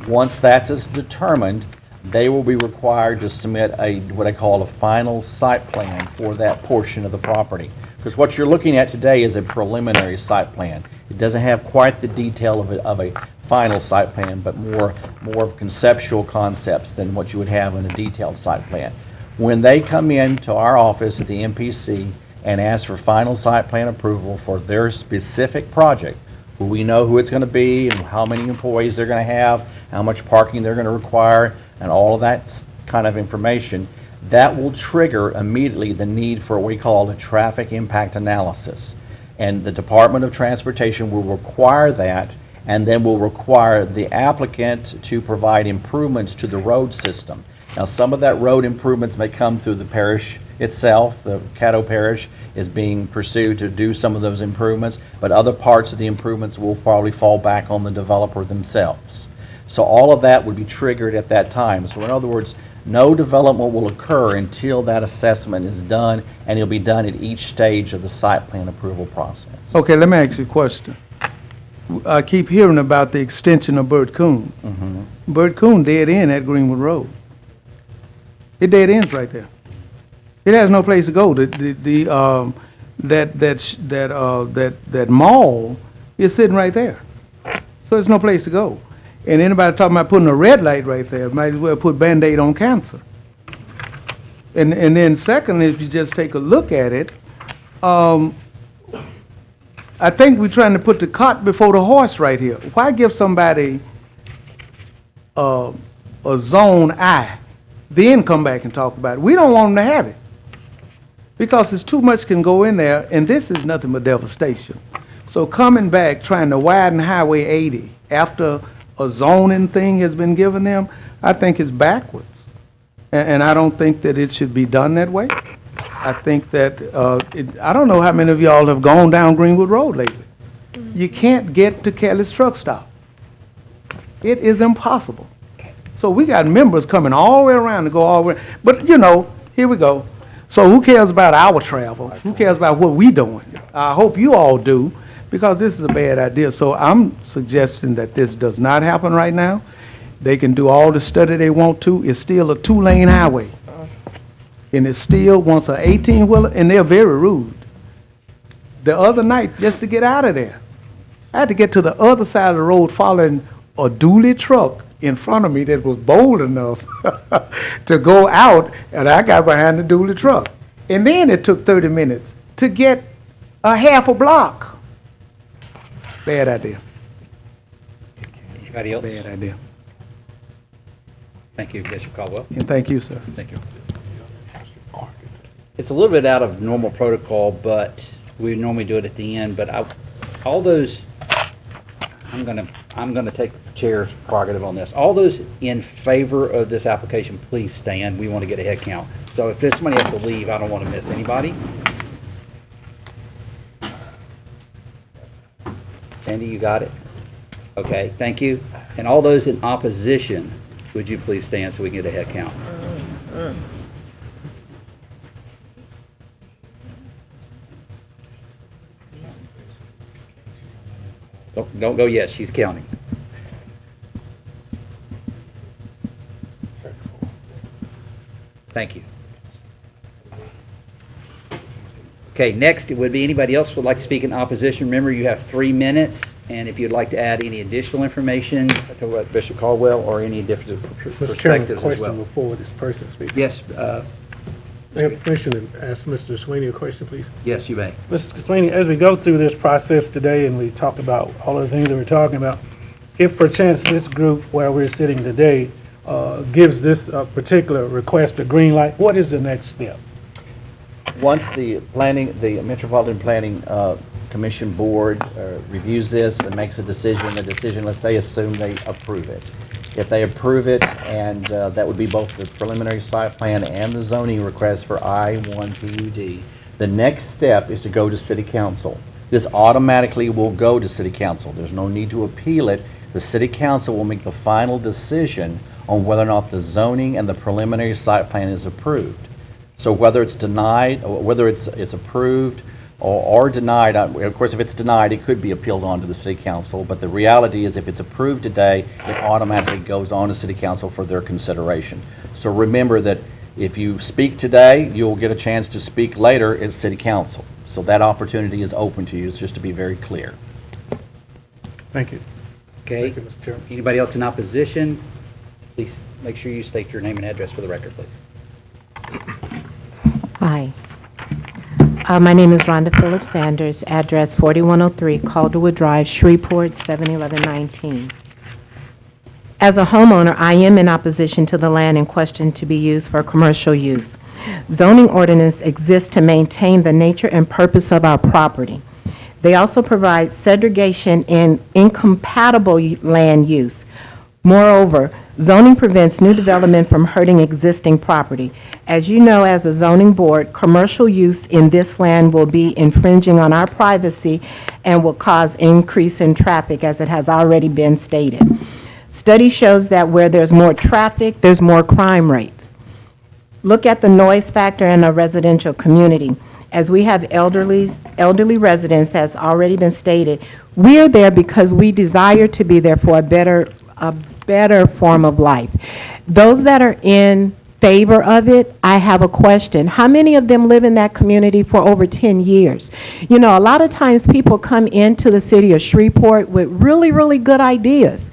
Once that's determined, they will be required to submit what I call a final site plan for that portion of the property. Because what you're looking at today is a preliminary site plan. It doesn't have quite the detail of a final site plan, but more of conceptual concepts than what you would have in a detailed site plan. When they come in to our office at the MPC and ask for final site plan approval for their specific project, we know who it's going to be and how many employees they're going to have, how much parking they're going to require, and all of that kind of information, that will trigger immediately the need for what we call a traffic impact analysis. And the Department of Transportation will require that, and then will require the applicant to provide improvements to the road system. Now, some of that road improvements may come through the parish itself. The Caddo Parish is being pursued to do some of those improvements, but other parts of the improvements will probably fall back on the developer themselves. So all of that would be triggered at that time. So in other words, no development will occur until that assessment is done, and it'll be done at each stage of the site plan approval process. Okay, let me ask you a question. I keep hearing about the extension of Burt Coon. Burt Coon dead end at Greenwood Road. It dead ends right there. It has no place to go. That mall is sitting right there. So there's no place to go. And anybody talking about putting a red light right there might as well put Band-Aid on cancer. And then secondly, if you just take a look at it, I think we're trying to put the cart before the horse right here. Why give somebody a zone I, then come back and talk about it? We don't want them to have it, because there's too much can go in there, and this is nothing but devastation. So coming back, trying to widen Highway 80 after a zoning thing has been given them, I think is backwards. And I don't think that it should be done that way. I think that, I don't know how many of y'all have gone down Greenwood Road lately. You can't get to Kelly's truck stop. It is impossible. So we got members coming all the way around to go all the way. But, you know, here we go. So who cares about our travel? Who cares about what we doing? I hope you all do, because this is a bad idea. So I'm suggesting that this does not happen right now. They can do all the study they want to. It's still a 2-lane highway. And it still wants an 18-wheeler, and they're very rude. The other night, just to get out of there, I had to get to the other side of the road following a dually truck in front of me that was bold enough to go out, and I got behind the dually truck. And then it took 30 minutes to get a half a block. Bad idea. Anybody else? Bad idea. Thank you, Bishop Caldwell. And thank you, sir. Thank you. It's a little bit out of normal protocol, but we normally do it at the end. But all those, I'm gonna take the chair's prerogative on this. All those in favor of this application, please stand. We want to get a head count. So if there's somebody has to leave, I don't want to miss anybody. Sandy, you got it? Okay, thank you. And all those in opposition, would you please stand so we can get a head count? Don't go yet, she's counting. Thank you. Okay, next, it would be anybody else would like to speak in opposition. Remember, you have 3 minutes, and if you'd like to add any additional information to what Bishop Caldwell or any different Mr. Chairman, perspectives as question well. before this person speaks. Yes, I have permission to ask Mr. Sweeney a question, please. yes, you may. Mr. Sweeney, as we go through this process today and we talk about all of the things that we're talking about, if perchance this group where we're sitting today gives this particular request a green light, what is the next step? Once the Metropolitan Planning Commission Board reviews this and makes a decision, let's say, assume they approve it. If they approve it, and that would be both the preliminary site plan and the zoning request for I-1 PUD, the next step is to go to City Council. This automatically will go to City Council. There's no need to appeal it. The City Council will make the final decision on whether or not the zoning and the preliminary site plan is approved. So whether it's denied, or whether it's approved or denied, of course, if it's denied, it could be appealed on to the City Council, but the reality is if it's approved today, it automatically goes on to City Council for their consideration. So remember that if you speak today, you'll get a chance to speak later at City Council. So that opportunity is open to you, it's just to be very clear. Thank you. Okay. Thank you, Mr. Chairman. Anybody else in opposition? Please make sure you state your name and address for the record, please. Hi. My name is Rhonda Phillips Sanders, address 4103 Calderwood Drive, Shreveport, 71119. As a homeowner, I am in opposition to the land in question to be used for commercial use. Zoning ordinance exists to maintain the nature and purpose of our property. They also provide segregation in incompatible land use. Moreover, zoning prevents new development from hurting existing property. As you know, as a zoning board, commercial use in this land will be infringing on our privacy and will cause increase in traffic, as it has already been stated. Study shows that where there's more traffic, there's more crime rates. Look at the noise factor in a residential community. As we have elderly residents, that's already been stated, we are there because we desire to be there for a better form of life. Those that are in favor of it, I have a question. How many of them live in that community for over 10 years? You know, a lot of times people come into the city of Shreveport with really, really good ideas.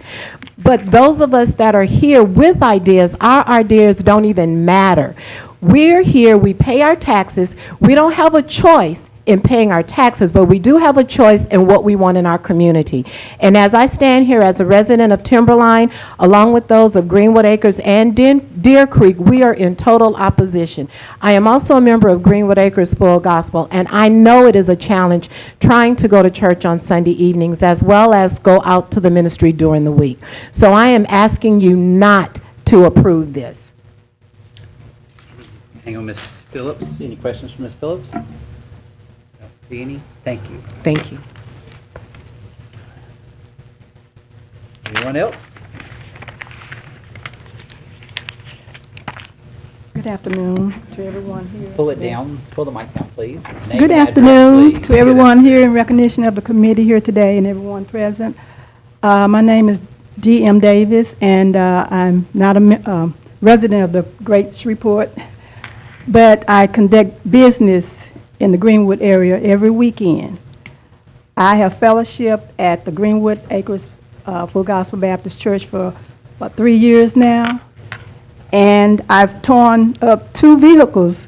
But those of us that are here with ideas, our ideas don't even matter. We're here, we pay our taxes, we don't have a choice in paying our taxes, but we do have a choice in what we want in our community. And as I stand here as a resident of Timberline, along with those of Greenwood Acres and Deer Creek, we are in total opposition. I am also a member of Greenwood Acres Full Gospel, and I know it is a challenge trying to go to church on Sunday evenings as well as go out to the ministry during the week. So I am asking you not to approve this. Hang on, Ms. Phillips. Any questions from Ms. Phillips? See any? Thank you. Thank you. Anyone else? Good afternoon to everyone here. Pull it down. Pull the mic down, please. Name Good and address, afternoon please. to everyone here in recognition of the committee here today and everyone present. My name is D.M. Davis, and I'm not a resident of the Great Shreveport, but I conduct business in the Greenwood area every weekend. I have fellowship at the Greenwood Acres Full Gospel Baptist Church for about 3 years now, and I've torn up 2 vehicles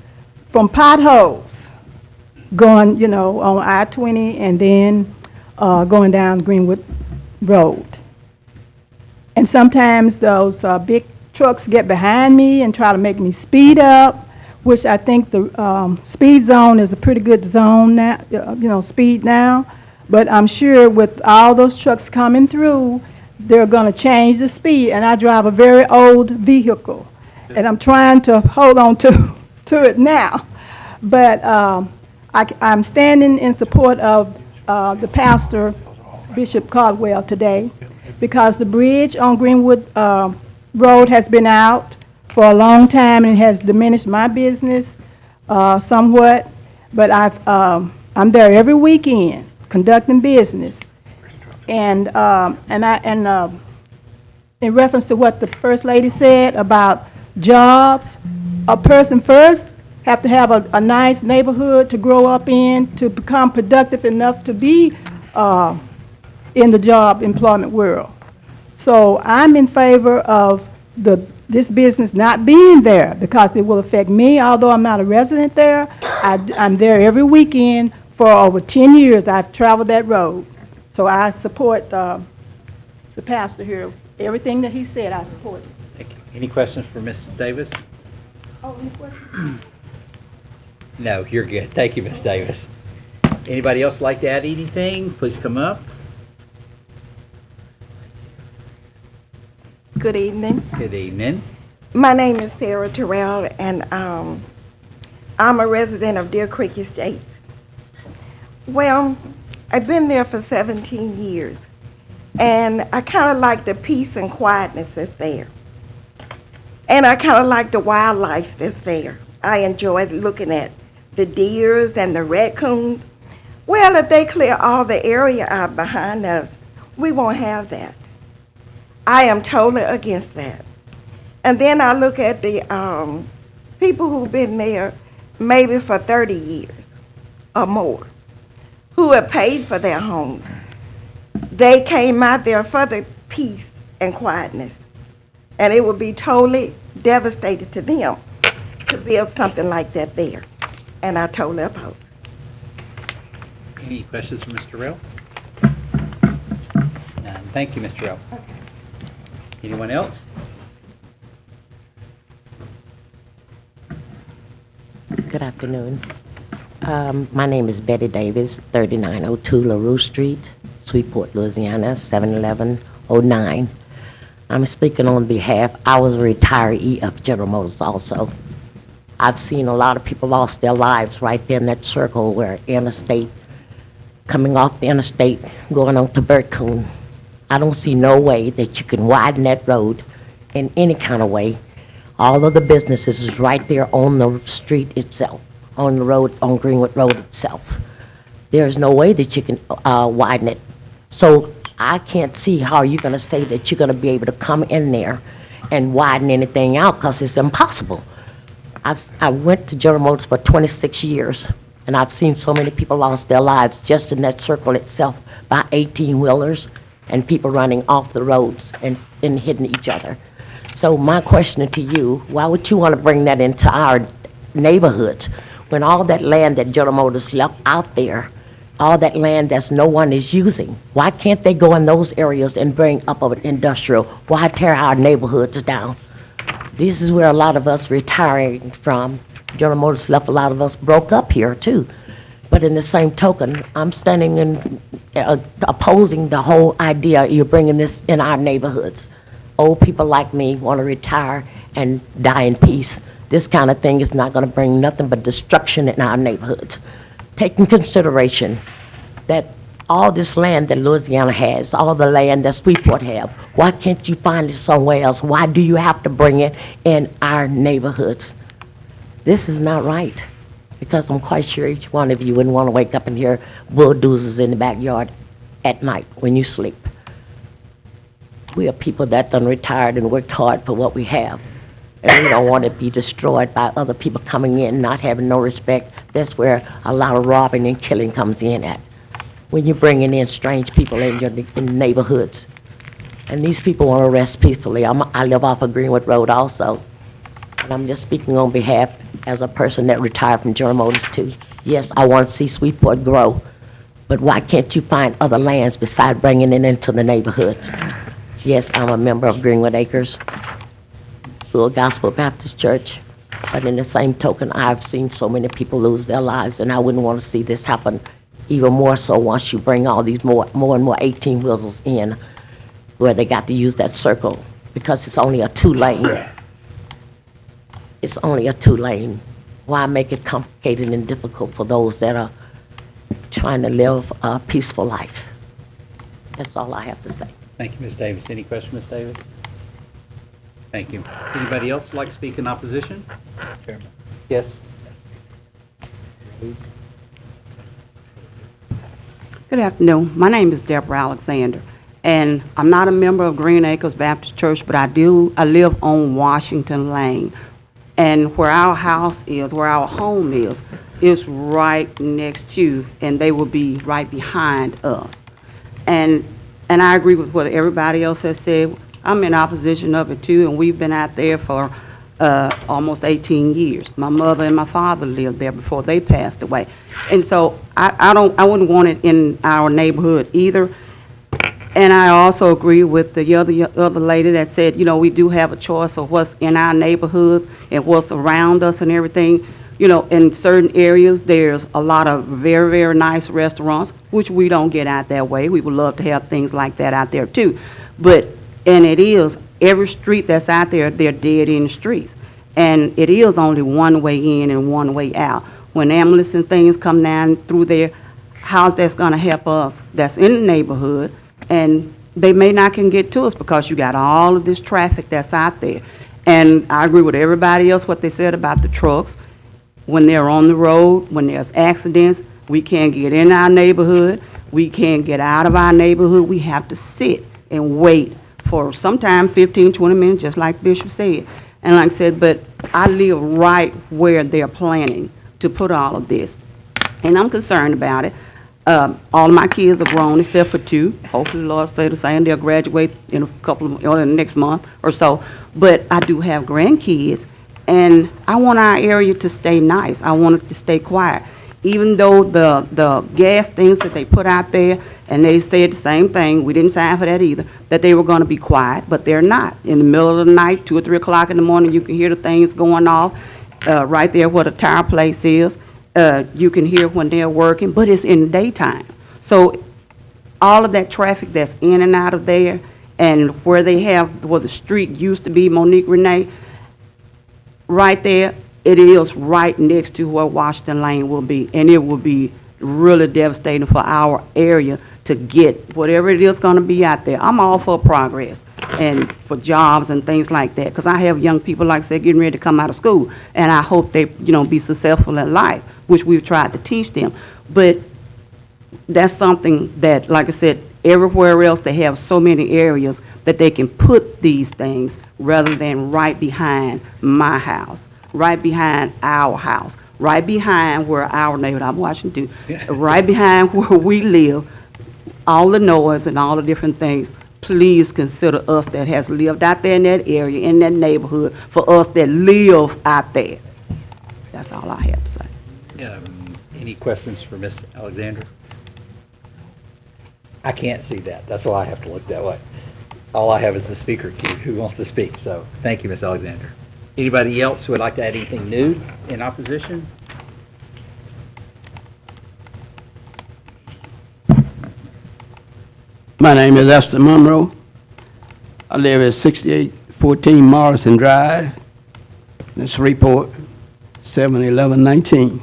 from potholes going, you know, on I-20 and then going down Greenwood Road. And sometimes those big trucks get behind me and try to make me speed up, which I think the speed zone is a pretty good zone now, you know, speed now. But I'm sure with all those trucks coming through, they're going to change the speed. And I drive a very old vehicle, and I'm trying to hold on to to it now. But I'm standing in support of the pastor, Bishop Caldwell, today, because the bridge on Greenwood Road has been out for a long time and has diminished my business somewhat. But I'm there every weekend conducting business. And in reference to what the First Lady said about jobs, a person first have to have a nice neighborhood to grow up in, to become productive enough to be in the job employment world. So I'm in favor of this business not being there because it will affect me, although I'm not a resident there. I'm there every weekend for over 10 years. I've traveled that road. So I support the pastor here. Everything that he said, I support. Thank you. Any questions for Ms. Davis? Oh, any questions? No, you're good. Thank you, Ms. Davis. Anybody else like to add anything? Please come up. Good evening. Good evening. My name is Sarah Terrell, and I'm a resident of Deer Creek Estates. Well, I've been there for 17 years, and I kind of like the peace and quietness that's there. And I kind of like the wildlife that's there. I enjoy looking at the deers and the raccoons. Well, if they clear all the area out behind us, we won't have that. I am totally against that. And then I look at the people who've been there maybe for 30 years or more, who have paid for their homes. They came out there for the peace and quietness. And it would be totally devastating to them to build something like that there. And I totally oppose. Any questions for Mr. Rell? None. Thank you, Mr. Rell. Anyone else? Good afternoon. My name is Betty Davis, 3902 LaRue Street, Shreveport, Louisiana, 71109. I'm speaking on behalf, I was a retiree of General Motors also. I've seen a lot of people lost their lives right there in that circle where interstate, coming off the interstate, going on to Burtcoon. I don't see no way that you can widen that road in any kind of way. All of the businesses is right there on the street itself, on the road, on Greenwood Road itself. There's no way that you can widen it. So I can't see how you're gonna say that you're gonna be able to come in there and widen anything out, because it's impossible. I went to General Motors for 26 years, and I've seen so many people lost their lives just in that circle itself by 18-wheelers and people running off the roads and hitting each other. So my question to you, why would you want to bring that into our neighborhoods when all that land that General Motors left out there, all that land that no one is using, why can't they go in those areas and bring up an industrial? Why tear our neighborhoods down? This is where a lot of us retiring from. General Motors left a lot of us broke up here too. But in the same token, I'm standing and opposing the whole idea you're bringing this in our neighborhoods. Old people like me want to retire and die in peace. This kind of thing is not going to bring nothing but destruction in our neighborhoods. Take in consideration that all this land that Louisiana has, all the land that Shreveport have, why can't you find it somewhere else? Why do you have to bring it in our neighborhoods? This is not right, because I'm quite sure each one of you wouldn't want to wake up and hear bulldozers in the backyard at night when you sleep. We are people that done retired and worked hard for what we have, and we don't want to be destroyed by other people coming in, not having no respect. That's where a lot of robbing and killing comes in at, when you're bringing in strange people in your neighborhoods. And these people want to rest peacefully. I live off of Greenwood Road also. And I'm just speaking on behalf as a person that retired from General Motors too. Yes, I want to see Shreveport grow, but why can't you find other lands besides bringing it into the neighborhoods? Yes, I'm a member of Greenwood Acres, Full Gospel Baptist Church, but in the same token, I've seen so many people lose their lives, and I wouldn't want to see this happen even more so once you bring all these more and more 18-wheelers in, where they got to use that circle, because it's only a 2-lane. It's only a 2-lane. Why make it complicated and difficult for those that are trying to live a peaceful life? That's all I have to say. Thank you, Ms. Davis. Any question, Ms. Davis? Thank you. Anybody else like to speak in opposition? Chairman. Yes. Good afternoon. My name is Deborah Alexander, and I'm not a member of Green Acres Baptist Church, but I live on Washington Lane. And where our house is, where our home is right next to, and they will be right behind us. And I agree with what everybody else has said. I'm in opposition of it too, and we've been out there for almost 18 years. My mother and my father lived there before they passed away. And so I wouldn't want it in our neighborhood either. And I also agree with the other lady that said, you know, we do have a choice of what's in our neighborhoods and what's around us and everything. You know, in certain areas, there's a lot of very, very nice restaurants, which we don't get out that way. We would love to have things like that out there too. And it is, every street that's out there, they're dead-end streets. And it is only one way in and one way out. When ambulance and things come down through there, how's that's gonna help us that's in the neighborhood? And they may not can get to us because you got all of this traffic that's out there. And I agree with everybody else what they said about the trucks. When they're on the road, when there's accidents, we can't get in our neighborhood. We can't get out of our neighborhood. We have to sit and wait for sometime 15, 20 minutes, just like Bishop said. And like I said, but I live right where they're planning to put all of this. And I'm concerned about it. All of my kids are grown except for two. Hopefully, the Lord say the same. They'll graduate in a couple of, or in the next month or so. But I do have grandkids, and I want our area to stay nice. I want it to stay quiet. Even though the gas things that they put out there, and they said the same thing, we didn't sign for that either, that they were going to be quiet, but they're not. In the middle of the night, 2 or 3 o'clock in the morning, you can hear the things going off right there where the tire place is. You can hear when they're working, but it's in the daytime. So all of that traffic that's in and out of there, and where the street used to be, Monique Renee, right there, it is right next to where Washington Lane will be, and it will be really devastating for our area to get whatever it is going to be out there. I'm all for progress and for jobs and things like that, because I have young people, like I said, getting ready to come out of school, and I hope they, you know, be successful in life, which we've tried to teach them. But that's something that, like I said, everywhere else they have so many areas that they can put these things rather than right behind my house, right behind our house, right behind where our neighborhood, I'm Washington, right behind where we live, all the noise and all the different things. Please consider us that has lived out there in that area, in that neighborhood, for us that live out there. That's all I have to say. Yeah. Any questions for Ms. Alexander? I can't see that. That's why I have to look that way. All I have is the speaker queue. Who wants to speak? So thank you, Ms. Alexander. Anybody else who would like to add anything new in opposition? My name is Esther Monroe. I live at 6814 Morrison Drive, in Shreveport, 71119.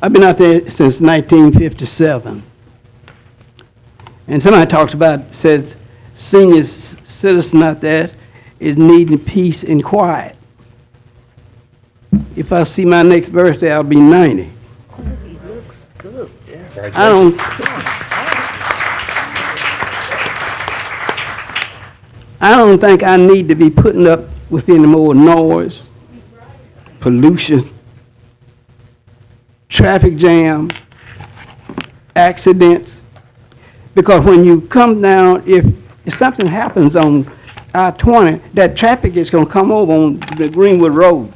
I've been out there since 1957. And somebody talks about, says, senior citizen out there is needing peace and quiet. If I see my next birthday, I'll be 90. He looks good. I don't think I need to be putting up with any more noise, pollution, traffic jam, accidents. Because when you come down, if something happens on I-20, that traffic is going to come over on the Greenwood Road.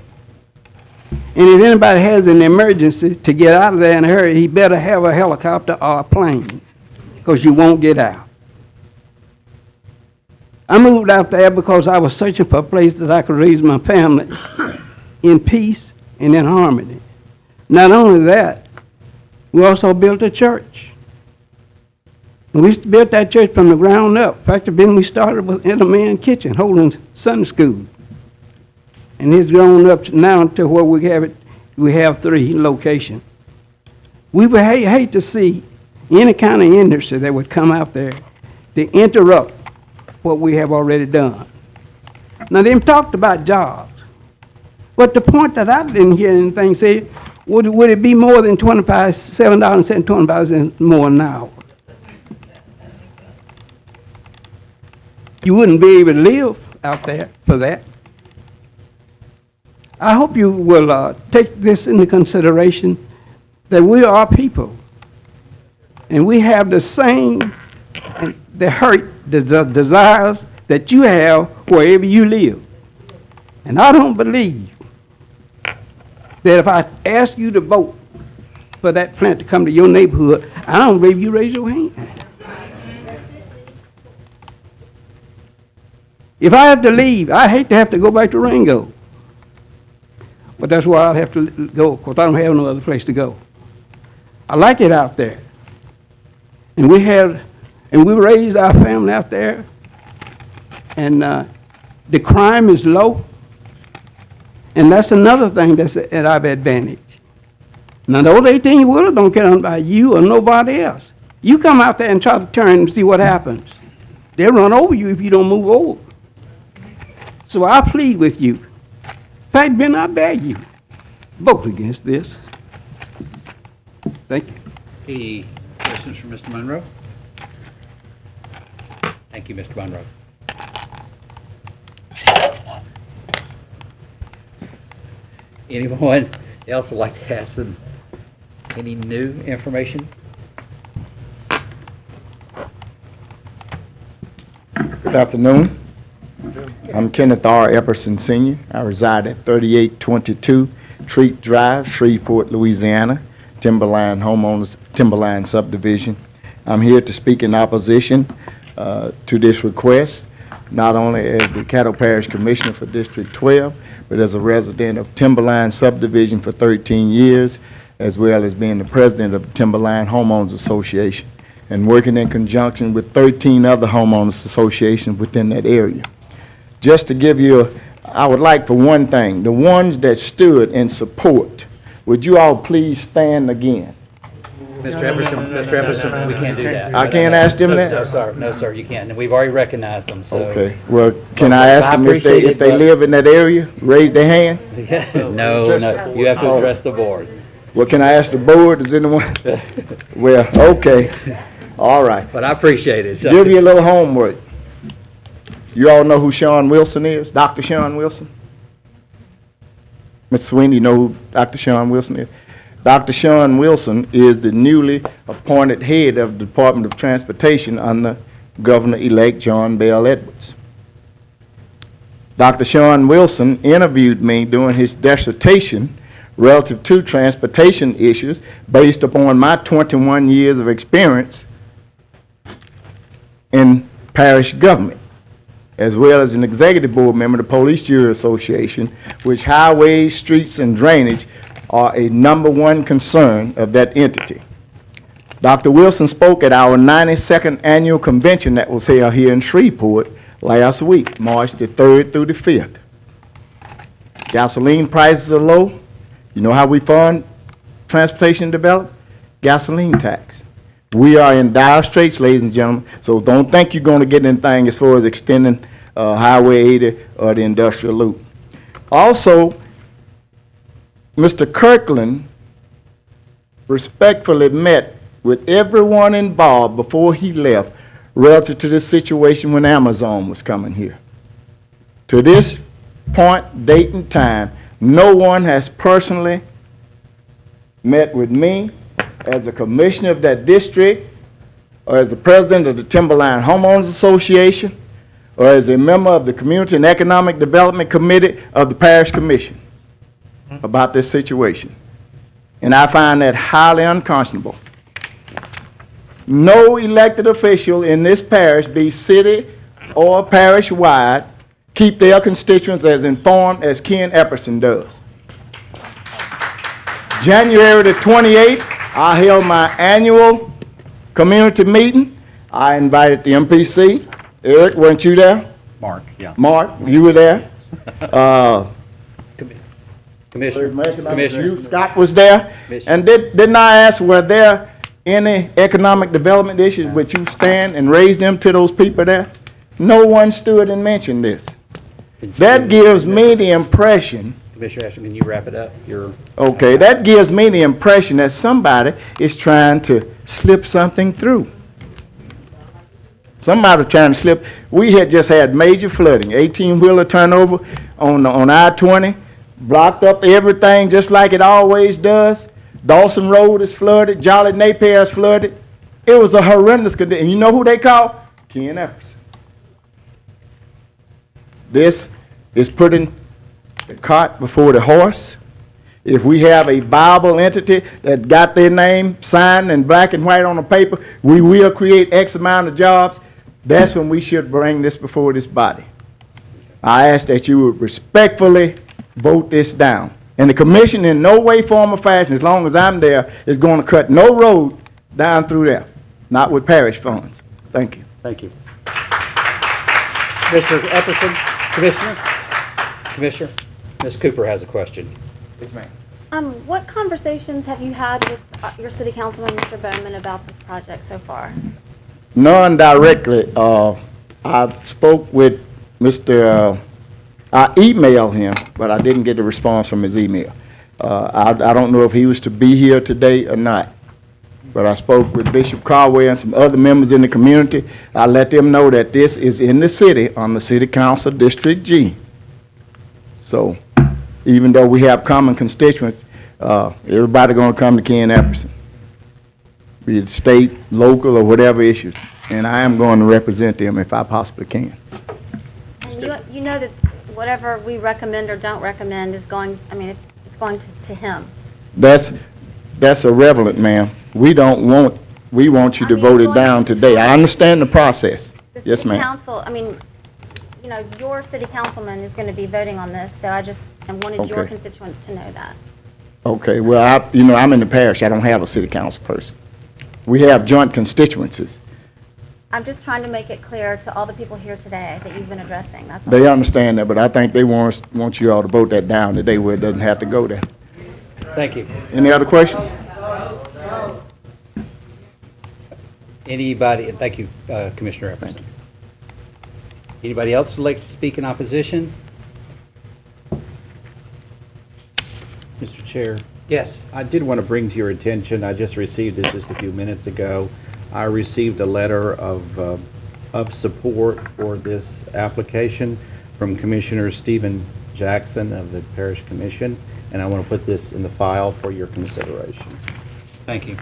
And if anybody has an emergency to get out of there in a hurry, he better have a helicopter or a plane, because you won't get out. I moved out there because I was searching for a place that I could raise my family in peace and in harmony. Not only that, we also built a church. And we built that church from the ground up. In fact, we started in a man's kitchen holding Sunday school. and it's grown up now to where we have 3 locations. We would hate to see any kind of industry that would come out there to interrupt what we have already done. Now, they talked about jobs, but the point that I didn't hear anything say, would it be more than $7.25 more an hour? You wouldn't be able to live out there for that. I hope you will take this into consideration, that we are people, and we have the same, the hurt, the desires that you have wherever you live. And I don't believe that if I ask you to vote for that plant to come to your neighborhood, I don't believe you raise your hand. If I have to leave, I hate to have to go back to Rango. But that's where I'll have to go, because I don't have no other place to go. I like it out there. And we raised our family out there, and the crime is low. And that's another thing that's at our advantage. Now, those 18-wheelers don't get on by you or nobody else. You come out there and try to turn and see what happens. They'll run over you if you don't move over. So I plead with you. In fact, Ben, I beg you, vote against this. Thank you. Any questions from Mr. Monroe? Thank you, Mr. Monroe. Anyone else would like to add any new information? Good afternoon. I'm Kenneth R. Epperson Sr. I reside at 3822 Treat Drive, Shreveport, Louisiana, Timberline subdivision. I'm here to speak in opposition to this request, not only as the Caddo Parish Commissioner for District 12, but as a resident of Timberline subdivision for 13 years, as well as being the president of the Timberline Homeowners Association, and working in conjunction with 13 other homeowners associations within that area. Just to give you, I would like for one thing, the ones that stood in support, would you all please stand again? Mr. Epperson, we can't do that. I can't ask them that? No, sir, you can't. And we've already recognized them, so. Okay, well, can I ask them if they live in that area, raise their hand? No, you have to address the board. Well, can I ask the board, is anyone? Well, okay, all right. But I appreciate it. So. Give you a little homework. You all know who Sean Wilson is, Dr. Sean Wilson? Mr. Sweeney, you know who Dr. Sean Wilson is? Dr. Sean Wilson is the newly appointed head of the Department of Transportation under Governor-elect John Bell Edwards. Dr. Sean Wilson interviewed me during his dissertation relative to transportation issues based upon my 21 years of experience in parish government, as well as an executive board member of the Police Jury Association, which highways, streets, and drainage are a #1 concern of that entity. Dr. Wilson spoke at our 92nd annual convention that was held here in Shreveport last week, March the 3rd through the 5th. Gasoline prices are low. You know how we fund transportation development? Gasoline tax. We are in dire straits, ladies and gentlemen, so don't think you're going to get anything as far as extending Highway 80 or the industrial loop. Also, Mr. Kirkland respectfully met with everyone involved before he left relative to this situation when Amazon was coming here. To this point, date, and time, no one has personally met with me as a commissioner of that district, or as the president of the Timberline Homeowners Association, or as a member of the Community and Economic Development Committee of the Parish Commission about this situation. And I find that highly unconscionable. No elected official in this parish, be city or parish-wide, keep their constituents as informed as Ken Epperson does. January the 28th, I held my annual community meeting. I invited the MPC. Eric, weren't you there? Mark, yeah. Mark, you were there. Commissioner, Commissioner. Scott was there, and didn't I ask, were there any economic development issues which you stand and raise them to those people there? No one stood and mentioned this. That gives me the impression, Commissioner Ashton, can you wrap it up? okay, that gives me the impression that somebody is trying to slip something through. Somebody trying to slip. We had just had major flooding, 18-wheeler turnover on I-20, blocked up everything just like it always does. Dawson Road is flooded, Jolly Napier is flooded. It was a horrendous condition. You know who they called? Ken Epperson. This is putting the cart before the horse. If we have a viable entity that got their name signed in black and white on the paper, we will create X amount of jobs. That's when we should bring this before this body. I ask that you would respectfully vote this down. And the commission in no way, form, or fashion, as long as I'm there, is going to cut no road down through there, not with parish funds. Thank you. Thank you. Mr. Epperson, Commissioner, Ms. Cooper has a question. Yes, ma'am. What conversations have you had with your city councilman, Mr. Bowman, about this project so far? None directly. I spoke with Mr. I emailed him, but I didn't get a response from his email. I don't know if he was to be here today or not. But I spoke with Bishop Carway and some other members in the community. I let them know that this is in the city, on the City Council District G. So even though we have common constituents, everybody going to come to Ken Epperson, be it state, local, or whatever issues. And I am going to represent them if I possibly can. And you know that whatever we recommend or don't recommend is going, it's going to him. That's irrelevant, ma'am. We want you to vote it down today. I understand the process. Yes, ma'am. Council, your city councilman is going to be voting on this, so I just wanted your Okay. constituents to know that. Okay, well, I'm in the parish. I don't have a city council person. We have joint constituencies. I'm just trying to make it clear to all the people here today that you've been addressing. That's all. They understand that, but I think they want you all to vote that down today where it doesn't have to go there. Thank you. Any other questions? Anybody, and thank you, Commissioner Epperson. Anybody else would like to speak in opposition? Mr. Chair. Yes, I did want to bring to your attention, I just received it just a few minutes ago. I received a letter of support for this application from Commissioner Stephen Jackson of the Parish Commission, and I want to put this in the file for your consideration. Thank you.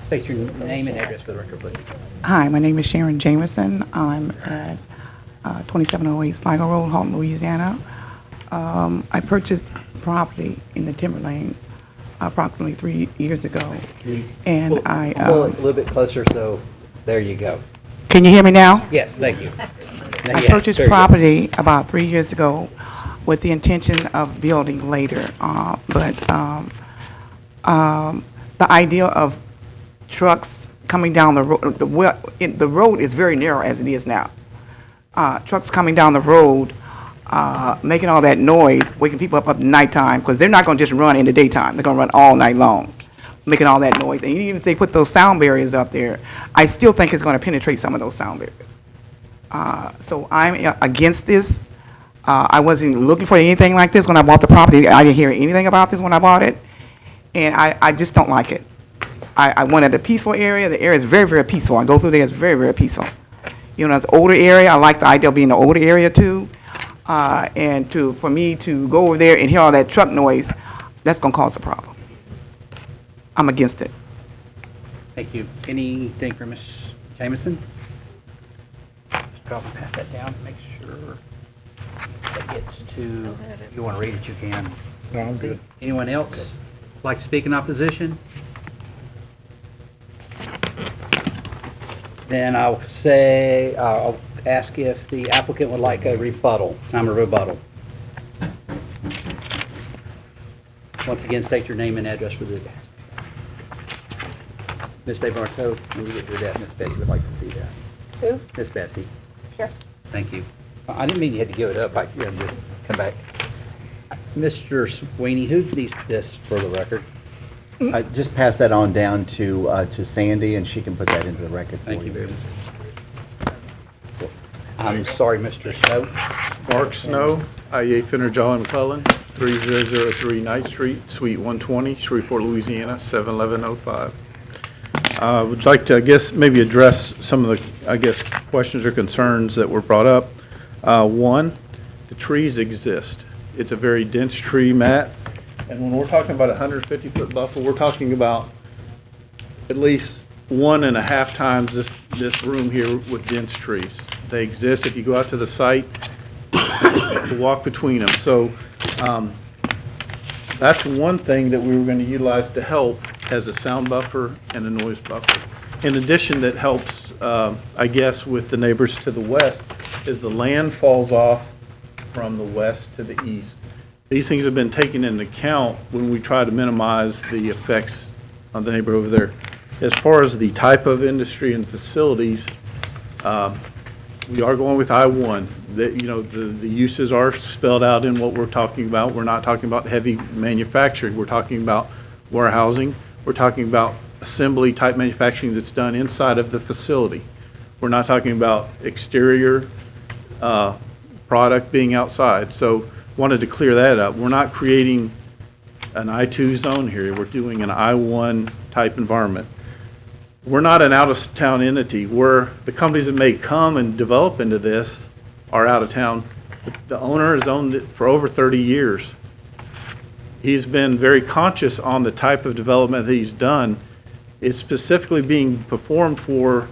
State your name and address for the record, please. Hi, my name is Sharon Jamerson. I'm at 2708 Sligo Road, Halton, Louisiana. I purchased property in the Timber Lane approximately 3 years ago. And I pull it a little bit closer, so there you go. Can you hear me now? Yes, thank you. I purchased property about 3 years ago with the intention of building later. But the idea of trucks coming down the road, the road is very narrow as it is now. Trucks coming down the road, making all that noise, waking people up at nighttime, because they're not going to just run in the daytime. They're going to run all night long, making all that noise. And even if they put those sound barriers up there, I still think it's going to penetrate some of those sound barriers. So I'm against this. I wasn't looking for anything like this when I bought the property. I didn't hear anything about this when I bought it. And I just don't like it. I wanted a peaceful area. The area is very, very peaceful. I go through there, it's very, very peaceful. You know, it's an older area. I like the idea of being an older area too. And for me to go over there and hear all that truck noise, that's going to cause a problem. I'm against it. Thank you. Anything for Ms. Jameson? Mr. Kaufman, pass that down, make sure that gets to, if you want to read it, you can. No, I'm good. Anyone else like to speak in opposition? Then I'll ask if the applicant would like a rebuttal, time of rebuttal. Once again, state your name and address for the Ms. DeMarco, when you get through that, Ms. Bessie would like to see that. Who? Ms. Bessie. Sure. Thank you. I didn't mean you had to give it up. I just come back. Mr. Sweeney, who needs this for the record? Just pass that on down to Sandy, and she can put that into the record for you. Thank you very much. I'm sorry, Mr. Snow. Mark Snow, IEA Finner Jolly McClellan, 3003 Knight Street, Suite 120, Shreveport, Louisiana, 71105. Would like to, I guess, maybe address some of the, I guess, questions or concerns that were brought up. One, the trees exist. It's a very dense tree mat, and when we're talking about a 150-foot buffer, we're talking about at least 1.5 times this room here with dense trees. They exist if you go out to the site to walk between them. So that's one thing that we were going to utilize to help as a sound buffer and a noise buffer. In addition, that helps, I guess, with the neighbors to the west, is the land falls off from the west to the east. These things have been taken into account when we try to minimize the effects on the neighbor over there. As far as the type of industry and facilities, we are going with I-1. The uses are spelled out in what we're talking about. We're not talking about heavy manufacturing. We're talking about warehousing. We're talking about assembly type manufacturing that's done inside of the facility. We're not talking about exterior product being outside. So wanted to clear that up. We're not creating an I-2 zone here. We're doing an I-1 type environment. We're not an out-of-town entity. The companies that may come and develop into this are out of town. The owner has owned it for over 30 years. He's been very conscious on the type of development that he's done. It's specifically being performed for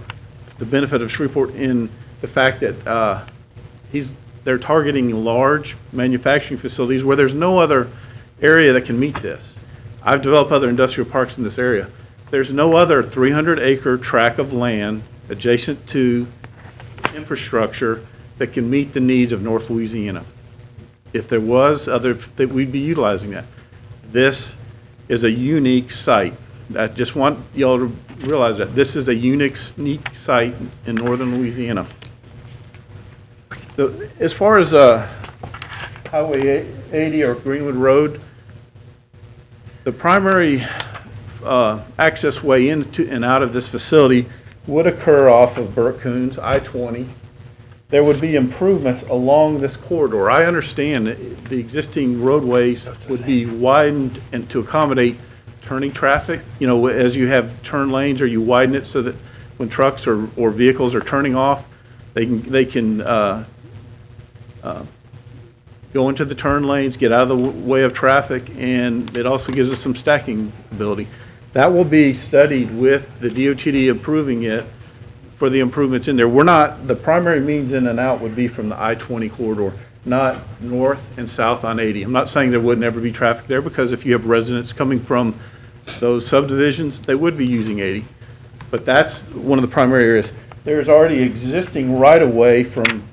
the benefit of Shreveport in the fact that they're targeting large manufacturing facilities where there's no other area that can meet this. I've developed other industrial parks in this area. There's no other 300-acre tract of land adjacent to infrastructure that can meet the needs of North Louisiana. If there was that we'd be utilizing that. This is a unique site. I just want y'all to realize that this is a unique site in northern Louisiana. As far as Highway 80 or Greenwood Road, the primary access way into and out of this facility would occur off of Burke Coons, I-20. There would be improvements along this corridor. I understand that the existing roadways would be widened and to accommodate turning traffic. As you have turn lanes, or you widen it so that when trucks or vehicles are turning off, they can go into the turn lanes, get out of the way of traffic, and it also gives us some stacking ability. That will be studied with the DOTD approving it for the improvements in there. The primary means in and out would be from the I-20 corridor, not north and south on 80. I'm not saying there would never be traffic there, because if you have residents coming from those subdivisions, they would be using 80. But that's one of the primary areas. There's already existing right-of-way from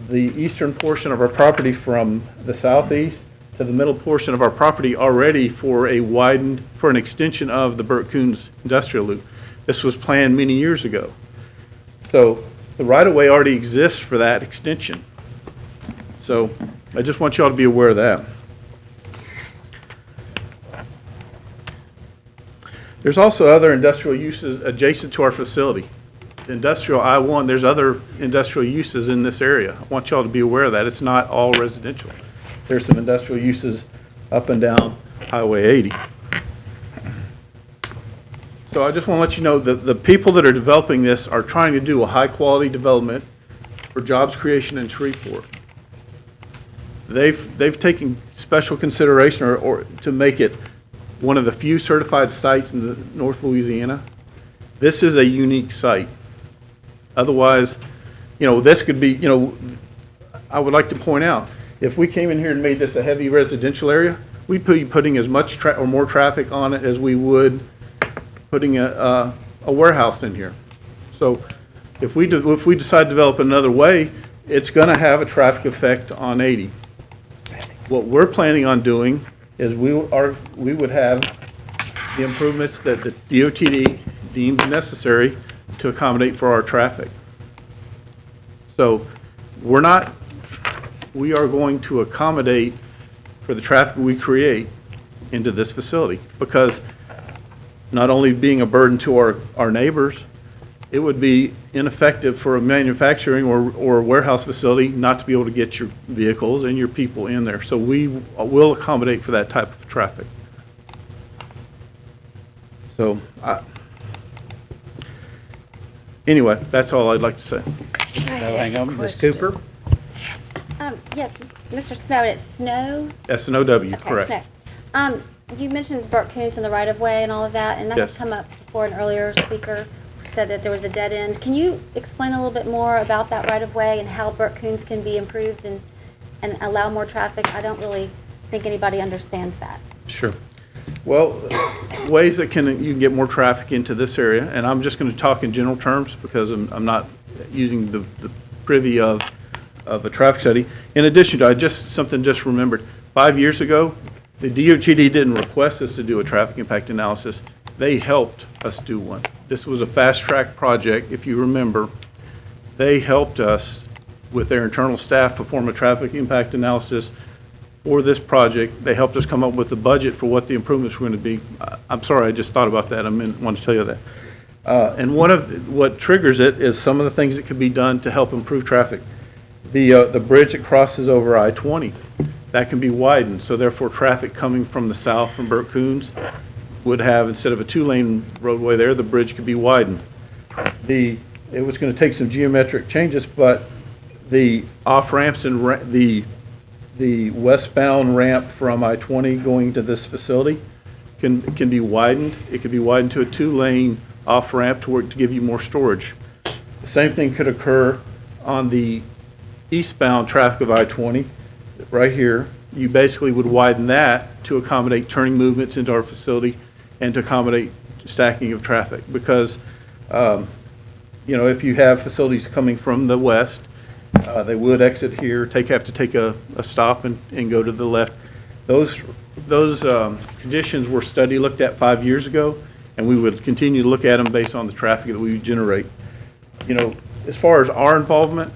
the eastern portion of our property from the southeast to the middle portion of our property already for an extension of the Burke Coons industrial loop. This was planned many years ago. So the right-of-way already exists for that extension. So I just want you all to be aware of that. There's also other industrial uses adjacent to our facility. The industrial I-1, there's other industrial uses in this area. I want you all to be aware of that. It's not all residential. There's some industrial uses up and down Highway 80. So I just want to let you know that the people that are developing this are trying to do a high-quality development for jobs creation in Shreveport. They've taken special consideration or to make it one of the few certified sites in the North Louisiana. This is a unique site. Otherwise, this could be, I would like to point out, if we came in here and made this a heavy residential area, we'd be putting as much or more traffic on it as we would putting a warehouse in here. So if we decide to develop another way, it's going to have a traffic effect on 80. What we're planning on doing is we would have the improvements that the DOTD deems necessary to accommodate for our traffic. So we are going to accommodate for the traffic we create into this facility, because not only being a burden to our neighbors, it would be ineffective for a manufacturing or warehouse facility not to be able to get your vehicles and your people in there. So we will accommodate for that type of traffic. So, anyway, that's all I'd like to say. No, hang on, Ms. Cooper? Yes, Mr. Snow, it's Snow? S-N-O-W, Okay, correct. Snow. You mentioned Burt Coons and the right-of-way and all of that, and that has Yes. come up before. An earlier speaker said that there was a dead end. Can you explain a little bit more about that right-of-way and how Burt Coons can be improved and allow more traffic? I don't really think anybody understands that. Sure. Well, ways that you can get more traffic into this area, and I'm just going to talk in general terms because I'm not using the privy of a traffic study. In addition to, I just remembered, 5 years ago, the DOTD didn't request us to do a traffic impact analysis. They helped us do one. This was a fast-track project, if you remember. They helped us with their internal staff perform a traffic impact analysis for this project. They helped us come up with the budget for what the improvements were going to be. I'm sorry, I just thought about that. I want to tell you that. And what triggers it is some of the things that could be done to help improve traffic. The bridge that crosses over I-20, that can be widened, so therefore traffic coming from the south from Burt Coons would have, instead of a 2-lane roadway there, the bridge could be widened. It was going to take some geometric changes, but the off-ramps and the westbound ramp from I-20 going to this facility can be widened. It could be widened to a 2-lane off-ramp to give you more storage. The same thing could occur on the eastbound traffic of I-20, right here. You basically would widen that to accommodate turning movements into our facility and to accommodate stacking of traffic. Because, if you have facilities coming from the west, they would exit here, have to take a stop and go to the left. Those conditions were looked at 5 years ago, and we would continue to look at them based on the traffic that we would generate. As far as our involvement,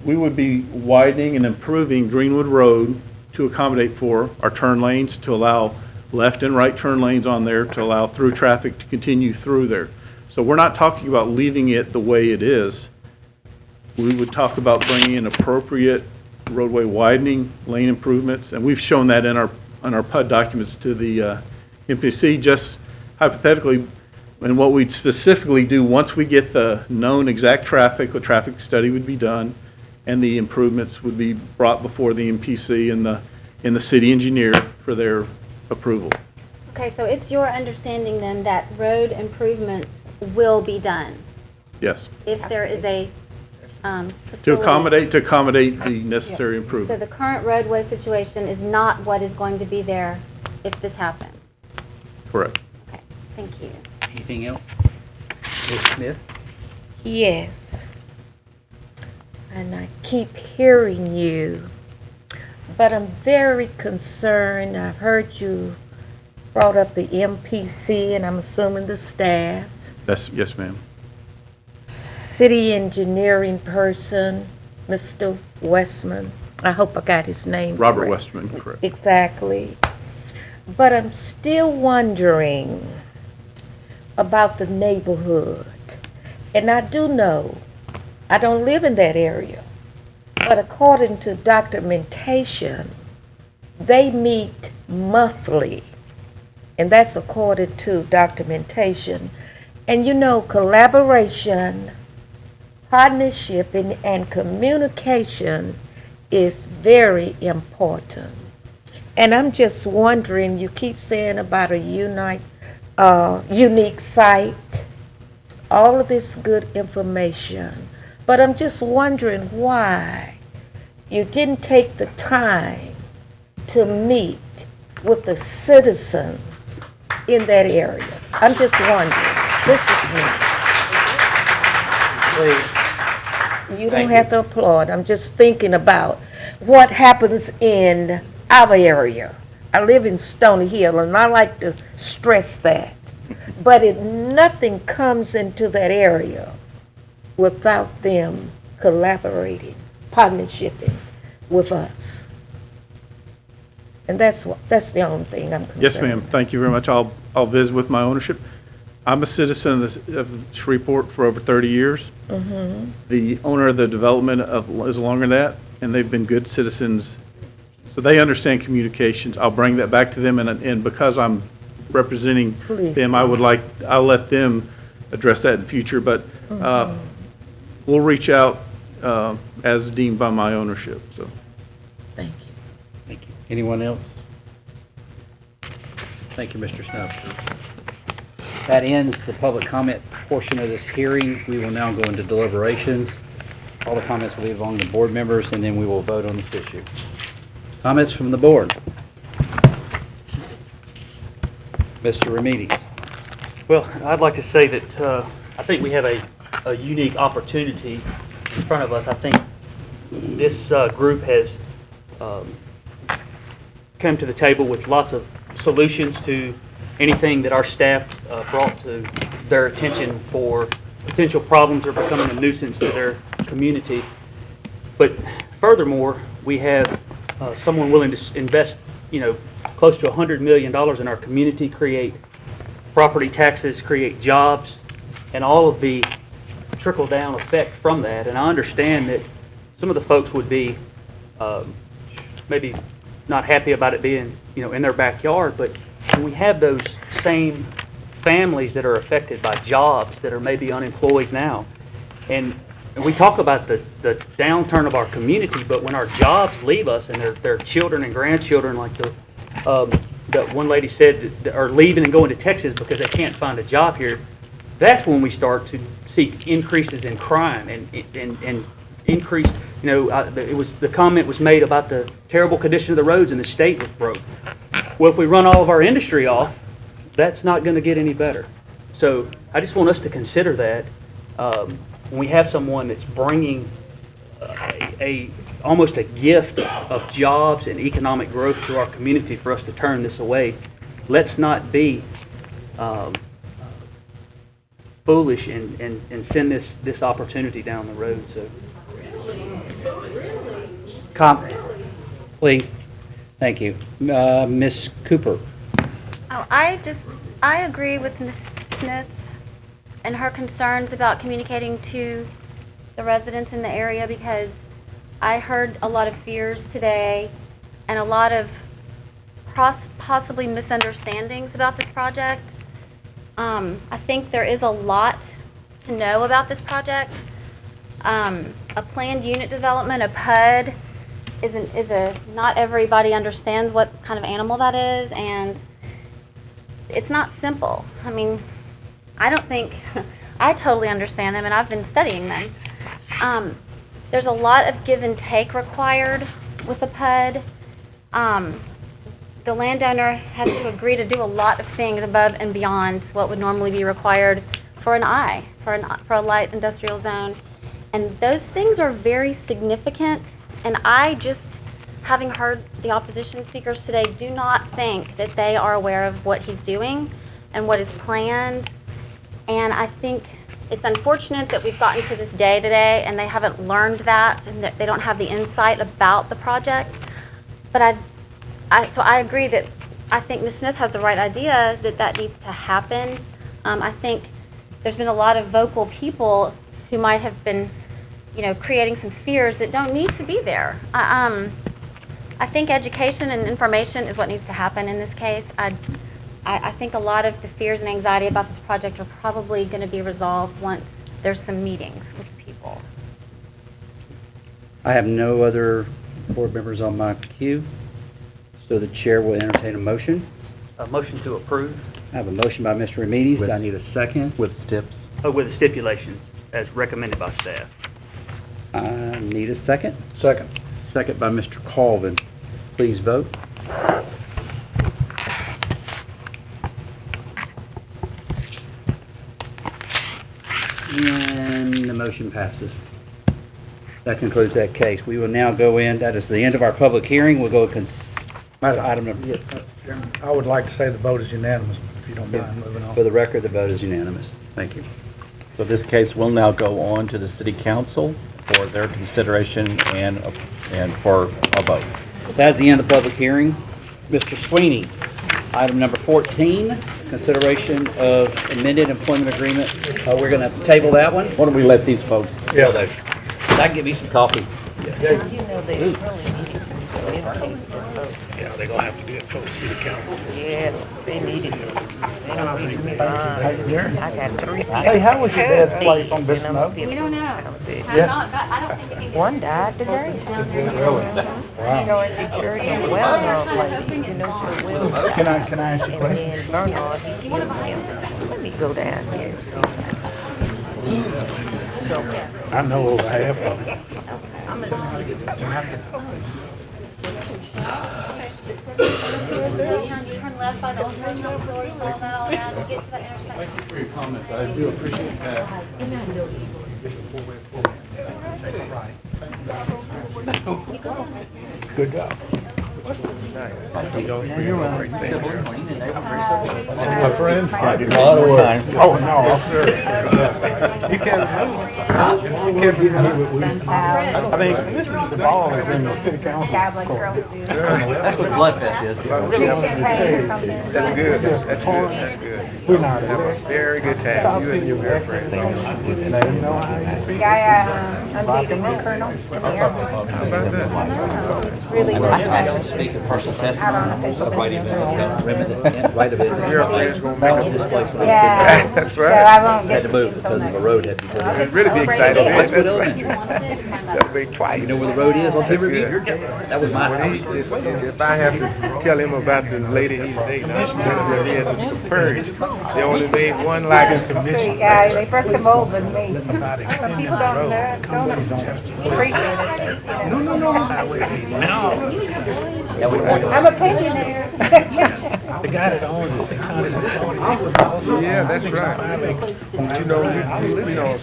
we would be widening and improving Greenwood Road to accommodate for our turn lanes, to allow left and right turn lanes on there, to allow through traffic to continue through there. So we're not talking about leaving it the way it is. We would talk about bringing in appropriate roadway widening, lane improvements, and we've shown that in our PUD documents to the MPC, just hypothetically. And what we'd specifically do once we get the known exact traffic, the traffic study would be done, and the improvements would be brought before the MPC and the city engineer for their approval. Okay, so it's your understanding then that road improvements will be done Yes. if there is a To facility. accommodate the necessary So improvement. the current roadway situation is not what is going to be there if this happens? Correct. Okay, thank you. Anything else? Ms. Smith? Yes. And I keep hearing you, but I'm very concerned. I've heard you brought up the MPC, and I'm assuming the staff, Yes, ma'am. city engineering person, Mr. Westman. I hope I got his name Robert correct. Westman, correct. Exactly. But I'm still wondering about the neighborhood. And I do know, I don't live in that area, but according to documentation, they meet monthly. And that's according to documentation. And collaboration, partnership, and communication is very important. And I'm just wondering, you keep saying about a unique site, all of this good information, but I'm just wondering why you didn't take the time to meet with the citizens in that area. I'm just wondering. This is me. You don't have to applaud. I'm just thinking about what happens in our area. I live in Stony Hill, and I like to stress that. But nothing comes into that area without them collaborating, partnershiping with us. And that's the only thing I'm concerned. Yes, ma'am. Thank you very much. I'll visit with my ownership. I'm a citizen of Shreveport for over 30 years. Mm-hmm. The owner of the development is longer than that, and they've been good citizens. So they understand communications. I'll bring that back to them, and because I'm representing Please them, do. I'll let them address that in the future. But we'll reach out as deemed by my ownership. So. Thank you. Thank you. Anyone else? Thank you, Mr. Snow. That ends the public comment portion of this hearing. We will now go into deliberations. All the comments will be among the board members, and then we will vote on this issue. Comments from the board? Mr. Remedies. Well, I'd like to say that I think we have a unique opportunity in front of us. I think this group has come to the table with lots of solutions to anything that our staff brought to their attention for potential problems or becoming a nuisance to their community. But furthermore, we have someone willing to invest, close to $100 million in our community, create property taxes, create jobs, and all of the trickle-down effect from that. And I understand that some of the folks would be maybe not happy about it being, in their backyard, but when we have those same families that are affected by jobs that are maybe unemployed now, and we talk about the downturn of our community, but when our jobs leave us and their children and grandchildren, like the one lady said, that are leaving and going to Texas because they can't find a job here, that's when we start to see increases in crime and increased, the comment was made about the terrible condition of the roads and the state was broke. Well, if we run all of our industry off, that's not going to get any better. So I just want us to consider that when we have someone that's bringing almost a gift of jobs and economic growth to our community for us to turn this away. Let's not be foolish and send this opportunity down the road. So, Please. Thank you. Ms. Cooper. Oh, I agree with Ms. Smith and her concerns about communicating to the residents in the area, because I heard a lot of fears today and a lot of possibly misunderstandings about this project. I think there is a lot to know about this project. A planned unit development, a PUD, not everybody understands what kind of animal that is, and it's not simple. I mean, I don't think I totally understand them, and I've been studying them. There's a lot of give and take required with a PUD. The landowner has to agree to do a lot of things above and beyond what would normally be required for an I, for a light industrial zone. And those things are very significant, and I just, having heard the opposition speakers today, do not think that they are aware of what he's doing and what is planned. And I think it's unfortunate that we've gotten to this day today and they haven't learned that and that they don't have the insight about the project. But so I agree that I think Ms. Smith has the right idea that needs to happen. I think there's been a lot of vocal people who might have been, creating some fears that don't need to be there. I think education and information is what needs to happen in this case. I think a lot of the fears and anxiety about this project are probably going to be resolved once there's some meetings with people. I have no other board members on my queue, so the chair will entertain a motion. A motion to approve. I have a motion by Mr. Remedies. Do I need a second? With steps. With the stipulations as recommended by staff. I need a second. Second. Second by Mr. Colvin. Please vote. And the motion passes. That concludes that case. We will now go in, that is the end of our public hearing. We'll go to item number. Chairman, I would like to say the vote is unanimous, if you don't mind moving on. For the record, the vote is unanimous. Thank you. So this case will now go on to the city council for their consideration and for a vote. That is the end of the public hearing. Mr. Sweeney. Item number 14, consideration of amended employment agreement. We're going to table that one. Why don't we let these folks? Yeah. That can get me some coffee. You know they really need it. Yeah, they're gonna have to do it for the city council. Yeah, they need it. They don't reach me behind. I got 3 people. Hey, how was your dad's place on You know, Bissonnette? We don't know. Yeah. One died today. You know, at the church in Wellnut, like, you know, to Will. Can I ask you a And question? then Bernard, he killed him. Let me go down here and see. I know over half of them. You turn left by the old hotel store, you follow that all down, you get to that intersection. For your comments, I do appreciate that. Good job. My friend? Oh, no, sir. You I think the ball is in the city council. That's what the Blood Fest is. That's good, that's good, that's good. We're not. Have a very good time, you and your girlfriend. Unpaid the colonel. Really I actually speak in personal testimony. Right in there. Right of it. Your friend's gonna make a displacement. Yeah. That's So right. I won't Had get to to see move him till because of a next. road had to be put in. I'd really be excited. Westwood That's Elementary. Celebrate twice. You know where the road is on That's Timberview? good. That was my house. If I have to tell him about the lady he's dating, I should tell him he has a purge. They only made one like his commission. Yeah, they broke the mold with me. Some people don't appreciate it. Yeah, we don't want I'm a opinionaire. The guy that owns it, 640 acres. Yeah, that's right. But you know,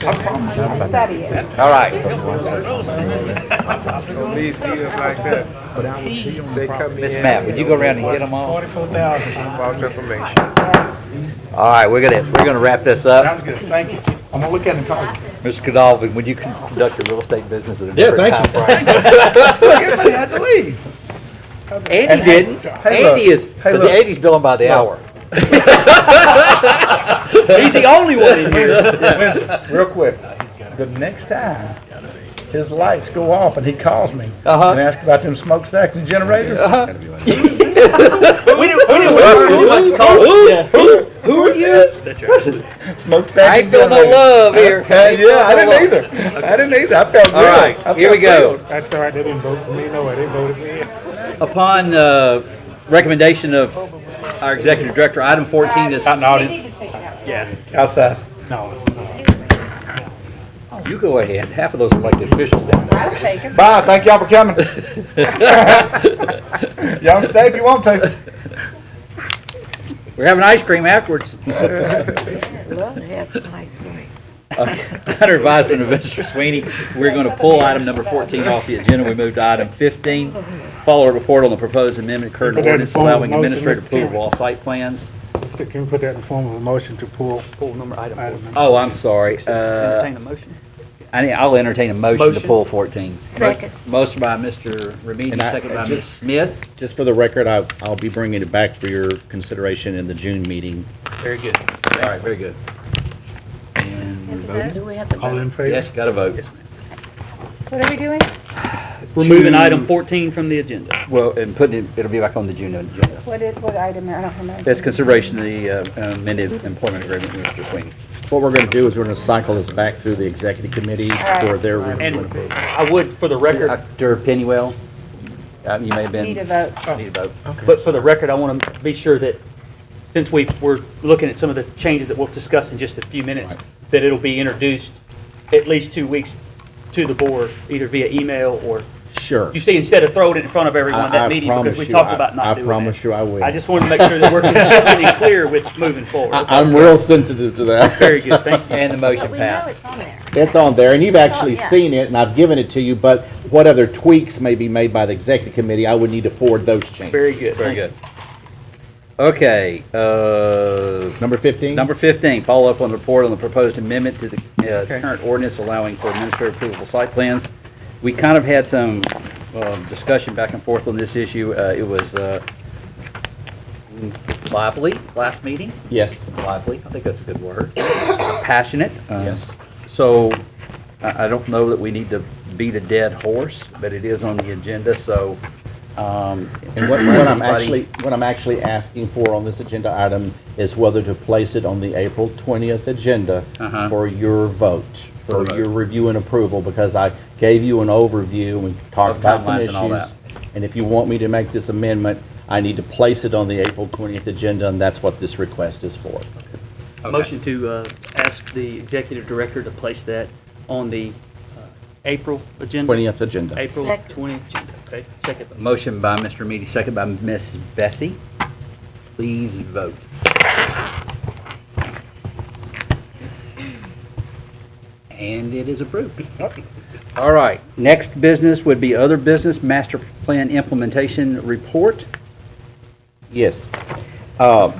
Study it. All right. these leaders like that, they come in. Miss Matt, would you go around and hit them all? 44,000. False information. All right, we're gonna wrap this up. Sounds good, thank you. I'm gonna look at it and call you. Mr. Cadalvin, would you conduct your real estate business at a Yeah, different thank time you. frame? Everybody had to leave. Andy didn't. Hey, look. Andy is, Hey, because look. Andy's billing by the Look. hour. He's the only one in here. Vincent, real quick, the next time his lights go off and he calls me Uh-huh. and asks about them smokestacks and generators, We didn't want to call it. Who are you? smokestacks I and ain't feel no generators. love here. Yeah, I didn't either. I didn't either. I felt good. All right, I here we felt go. good. That's all right, they didn't vote for me, no way, they voted me in. Upon recommendation of our executive director, item 14 is. Out in the audience. Yeah. Outside. No, You go ahead. Half of those elected officials down there. I'll take it. Bye, thank y'all for coming. Y'all can stay if you want to. We're having ice cream afterwards. Love to have some ice cream. Under advisement of Mr. Sweeney, we're going to pull item number 14 off the agenda. We move to item 15. Follow a report on the proposed amendment current Put that in ordinance form of allowing motion, administrative Mr. approval of Chairman. all site plans. can we put that in the form of a motion to pull? Pull number item 14. Oh, I'm sorry. Entertain a motion. I'll entertain a motion to Motion. pull 14. Second. Motion by Mr. Remedy, And second by Ms. just- Smith. Just for the record, I'll be bringing it back for your consideration in the June meeting. Very good. All right, very good. And we're voting? Do we have to All vote? in favor? Yes, got to vote. What are we doing? Removing item 14 from the agenda. Well, and putting it, it'll be back on the June agenda. What item? I don't remember. That's consideration of the amended employment agreement with Mr. Sweeney. What we're going to do is we're going to cycle this back through the executive committee for their review. And I would, for the record, Dr. Pennywell, you may have been. Need a vote. Need a vote. but for the record, I want to be sure that since we're looking at some of the changes that we'll discuss in just a few minutes, that it'll be introduced at least 2 weeks to the board, either via email or, Sure. you see, instead of throwing it in front of everyone I that meeting, because promise we you, talked about not doing that. I promise you I will. I just wanted to make sure that we're consistent and clear with moving forward. I'm real sensitive to that. Very good, thank you. And the motion But we know passed. it's on there. It's on there, and you've actually yeah. seen it, and I've given it to you, but what other tweaks may be made by the executive committee, I would need to forward those changes. Very good. Very good. Okay, Number 15? number 15, follow up on the report on the proposed amendment to the current ordinance allowing for administrative approval of site plans. We kind of had some discussion back and forth on this issue. It was lively last meeting. Yes. Lively, I think that's a good word. Passionate. Yes. So I don't know that we need to beat a dead horse, but it is on the agenda, so. And what I'm actually asking for on this agenda item is whether to place it on the April 20th agenda for your vote, for your review and approval, because I gave you an overview and we talked about some timelines and all that. issues. And if you want me to make this amendment, I need to place it on the April 20th agenda, and that's what this request is for. Motion to ask the executive director to place that on the April agenda? 20th agenda. April Second. 20th agenda, okay. Second. Motion by Mr. Meady, second by Ms. Bessie. Please vote. And it is approved. All right, next business would be other business, master plan implementation report. Yes. Got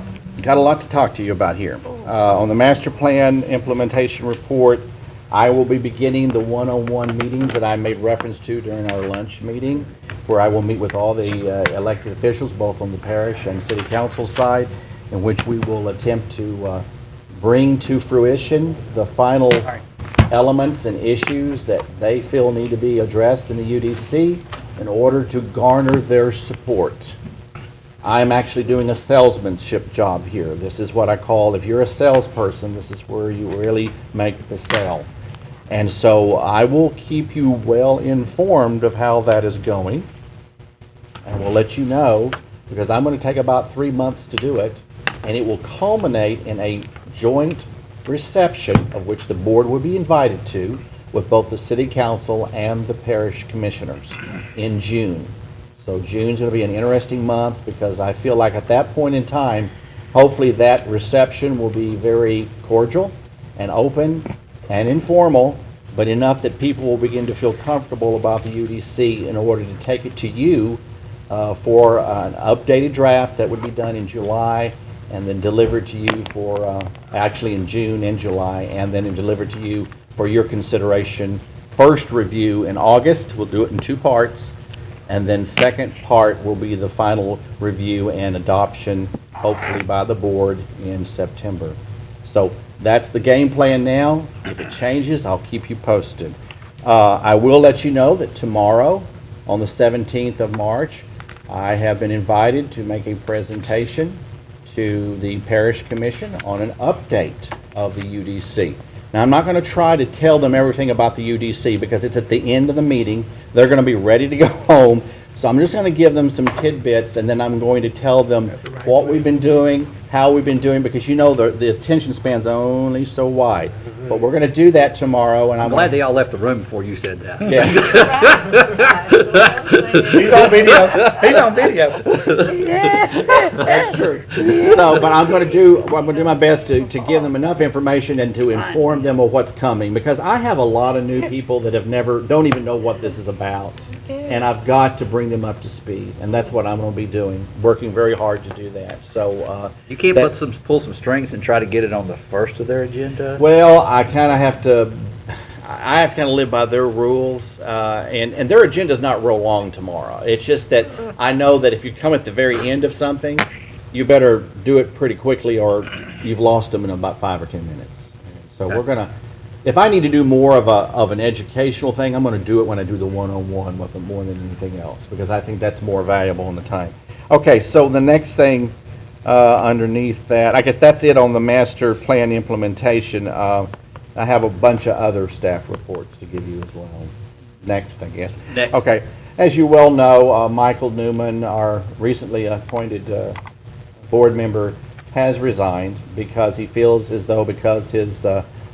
a lot to talk to you about here. On the master plan implementation report, I will be beginning the one-on-one meetings that I made reference to during our lunch meeting, where I will meet with all the elected officials, both on the parish and city council side, in which we will attempt to bring to fruition the final elements and issues that they feel need to be addressed in the UDC in order to garner their support. I'm actually doing a salesmanship job here. This is what I call, if you're a salesperson, this is where you really make the sale. And so I will keep you well informed of how that is going. And we'll let you know, because I'm going to take about 3 months to do it, and it will culminate in a joint reception of which the board will be invited to with both the city council and the parish commissioners in June. So June's going to be an interesting month, because I feel like at that point in time, hopefully that reception will be very cordial and open and informal, but enough that people will begin to feel comfortable about the UDC in order to take it to you for an updated draft that would be done in July, and then delivered to you for, actually in June and July, and then delivered to you for your consideration. First review in August, we'll do it in 2 parts, and then second part will be the final review and adoption, hopefully by the board in September. So that's the game plan now. If it changes, I'll keep you posted. I will let you know that tomorrow, on the 17th of March, I have been invited to make a presentation to the Parish Commission on an update of the UDC. Now, I'm not going to try to tell them everything about the UDC, because it's at the end of the meeting. They're going to be ready to go home. So I'm just going to give them some tidbits, and then I'm going to tell them what we've been doing, how we've been doing, because you know the attention span's only so wide. But we're going to do that tomorrow, and I'm glad they all left the room before you said that. Yeah. He's on video. He's on video. That's true. So, but I'm going to do my best to give them enough information and to inform them of what's coming, because I have a lot of new people that don't even know what this is about, and I've got to bring them up to speed, and that's what I'm going to be doing, working very hard to do that. So you can't pull some strings and try to get it on the first of their agenda. Well, I kind of have to. I have to kind of live by their rules, and their agenda's not real long tomorrow. It's just that I know that if you come at the very end of something, you better do it pretty quickly, or you've lost them in about 5 or 10 minutes. So we're gonna. If I need to do more of an educational thing, I'm going to do it when I do the one-on-one with them more than anything else, because I think that's more valuable in the time. Okay, so the next thing underneath that, I guess that's it on the master plan implementation. I have a bunch of other staff reports to give you as well. Next, I guess. Next. Okay. As you well know, Michael Newman, our recently appointed board member, has resigned because he feels as though, because his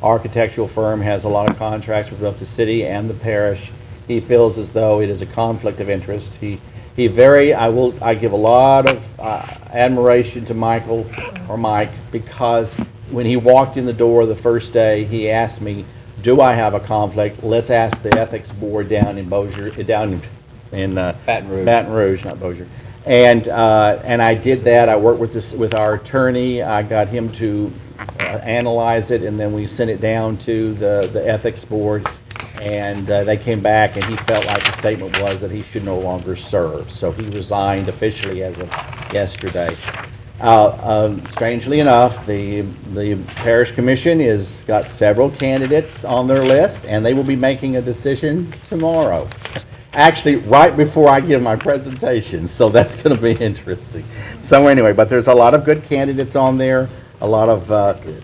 architectural firm has a lot of contracts with both the city and the parish, he feels as though it is a conflict of interest. I give a lot of admiration to Mike, because when he walked in the door the first day, he asked me, "Do I have a conflict? Let's ask the ethics board down in Baton Rouge, not Bossier." And I did that. I worked with our attorney. I got him to analyze it, and then we sent it down to the ethics board, and they came back, and he felt like the statement was that he should no longer serve. So he resigned officially as of yesterday. Strangely enough, the parish commission has got several candidates on their list, and they will be making a decision tomorrow. Actually, right before I give my presentation, so that's going to be interesting. So anyway, but there's a lot of good candidates on there, a lot of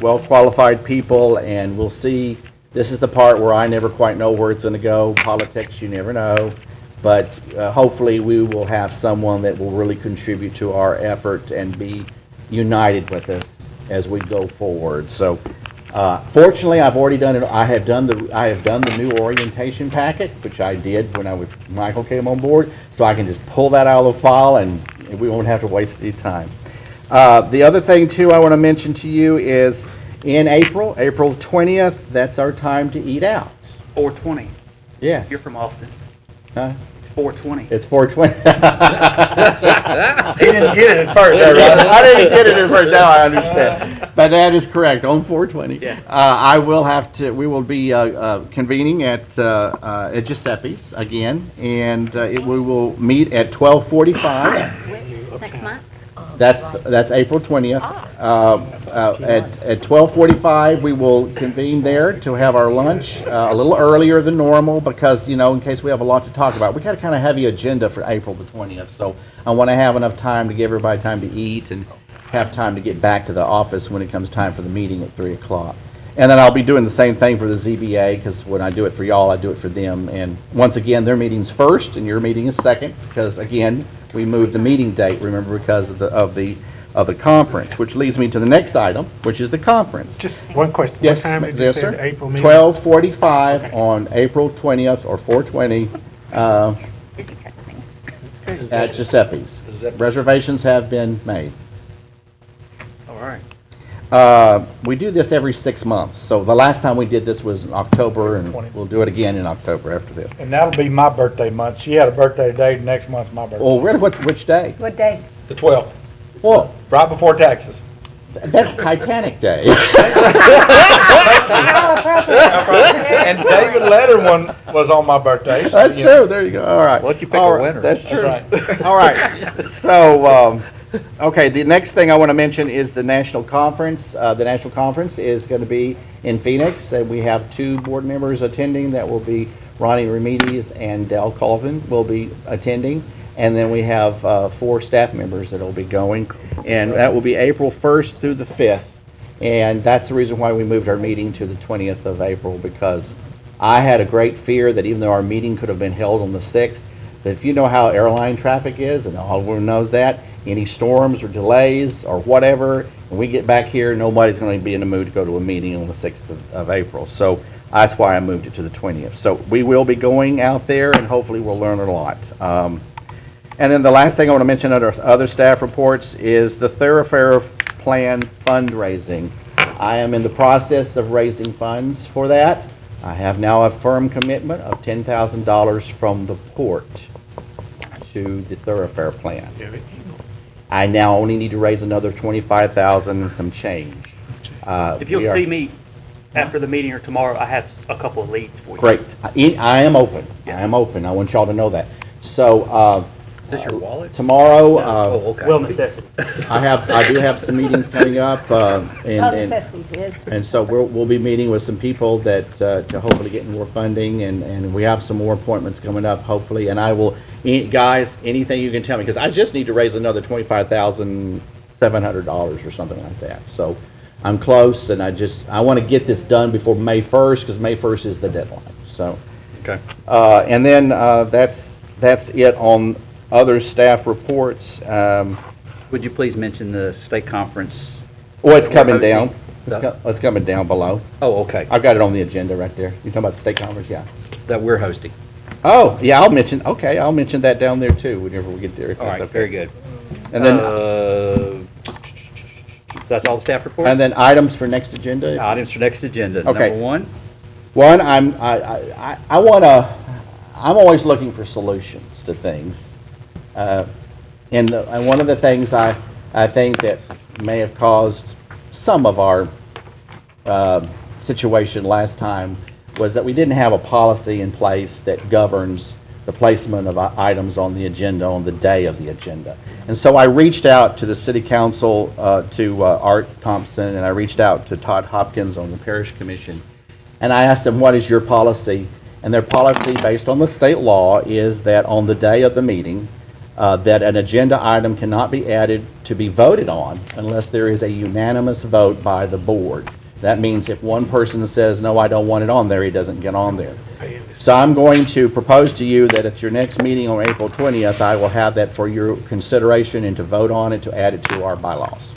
well-qualified people, and we'll see. This is the part where I never quite know where it's going to go. Politics, you never know. But hopefully we will have someone that will really contribute to our effort and be united with us as we go forward. So fortunately, I've already done it. I have done the new orientation packet, which I did when Michael came on board. So I can just pull that out of the file, and we won't have to waste any time. The other thing too I want to mention to you is in April 20th, that's our time to eat out. 420. Yes. You're from Austin. Huh? It's 420. It's 420. He didn't get it at first, I didn't get it at first, now I understand. But that is correct, on 420. Yeah. We will be convening at Giuseppe's again, and we will meet at 12:45. Next month? That's April 20th. At 12:45, we will convene there to have our lunch a little earlier than normal because, in case we have a lot to talk about. We got a kind of heavy agenda for April the 20th, so I want to have enough time to give everybody time to eat and have time to get back to the office when it comes time for the meeting at 3 o'clock. And then I'll be doing the same thing for the ZBA because when I do it for y'all, I do it for them. And once again, their meeting's first and your meeting is second because, again, we moved the meeting date, remember, because of the conference, which leads me to the next item, which is the conference. Just one question. Yes, What time did you yes, say sir. the April meeting? 12:45 on April 20th or 420 at Giuseppe's. Reservations have been made. All right. We do this every 6 months. So the last time we did this was in October, and we'll do it again in October after this. And that'll be my birthday month. She had a birthday today, next month's my birthday. Well, which day? What day? The 12th, Well, right before taxes. that's Titanic Day. And David Letterman was on my birthday. So, That's true. There you go. All right. Let you pick All a right. winner. That's true. That's right. All right. So, okay, the next thing I want to mention is the national conference. The national conference is going to be in Phoenix, and we have 2 board members attending. That will be Ronnie Remedies and Dal Colvin will be attending. And then we have 4 staff members that will be going. And that will be April 1st through the 5th. And that's the reason why we moved our meeting to the 20th of April, because I had a great fear that even though our meeting could have been held on the 6th, that if you know how airline traffic is, and everyone knows that, any storms or delays or whatever, when we get back here, nobody's going to be in the mood to go to a meeting on the 6th of April. So that's why I moved it to the 20th. So we will be going out there, and hopefully we'll learn a lot. And then the last thing I want to mention under other staff reports is the thoroughfare plan fundraising. I am in the process of raising funds for that. I have now a firm commitment of $10,000 from the port to the thoroughfare plan. I now only need to raise another $25,000 and some change. If you'll see me after the meeting or tomorrow, I have a couple of leads for you. Great. I am open. I am open. I want y'all to know that. So, Is this your wallet? tomorrow, okay. Well, necessities. I do have some meetings coming up, Necessities is. and so we'll be meeting with some people that to hopefully get more funding, and we have some more appointments coming up, hopefully. And I will, guys, anything you can tell me, because I just need to raise another $25,700 or something like that. So I'm close, and I want to get this done before May 1st, because May 1st is the deadline. So, Okay. and then that's it on other staff reports. Would you please mention the state conference? Well, it's coming hosting? down. It's coming down below. Oh, okay. I've got it on the agenda right there. You talking about the state conference? Yeah. That we're hosting. Oh, yeah, I'll mention that down there too whenever we get there. if All that's right, okay. very good. And then, That's all the staff reports? and then items for next agenda. Items for next agenda. Okay. Number 1? One, I'm always looking for solutions to things. And one of the things I think that may have caused some of our situation last time was that we didn't have a policy in place that governs the placement of items on the agenda on the day of the agenda. And so I reached out to the city council, to Art Thompson, and I reached out to Todd Hopkins on the parish commission, and I asked them, what is your policy? And their policy, based on the state law, is that on the day of the meeting, that an agenda item cannot be added to be voted on unless there is a unanimous vote by the board. That means if one person says, no, I don't want it on there, he doesn't get on there. So I'm going to propose to you that at your next meeting on April 20th, I will have that for your consideration and to vote on it, to add it to our bylaws.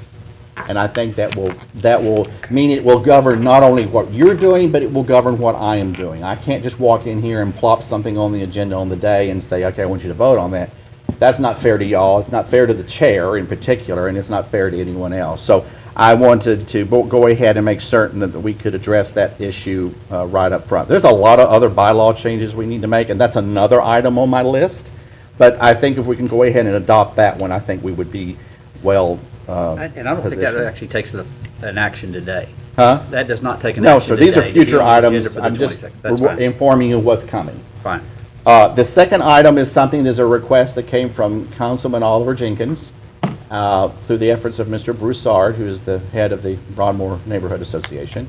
And I think that will mean it will govern not only what you're doing, but it will govern what I am doing. I can't just walk in here and plop something on the agenda on the day and say, okay, I want you to vote on that. That's not fair to y'all. It's not fair to the chair in particular, and it's not fair to anyone else. So I wanted to go ahead and make certain that we could address that issue right up front. There's a lot of other bylaw changes we need to make, and that's another item on my list. But I think if we can go ahead and adopt that one, I think we would be well And I don't think that actually takes an action today. Huh? That does not take an No, action sir. today. These are to be future on the agenda items. for the I'm just 22nd. That's fine. informing you what's coming. Fine. The second item is something, there's a request that came from Councilman Oliver Jenkins through the efforts of Mr. Broussard, who is the head of the Broadmoor Neighborhood Association.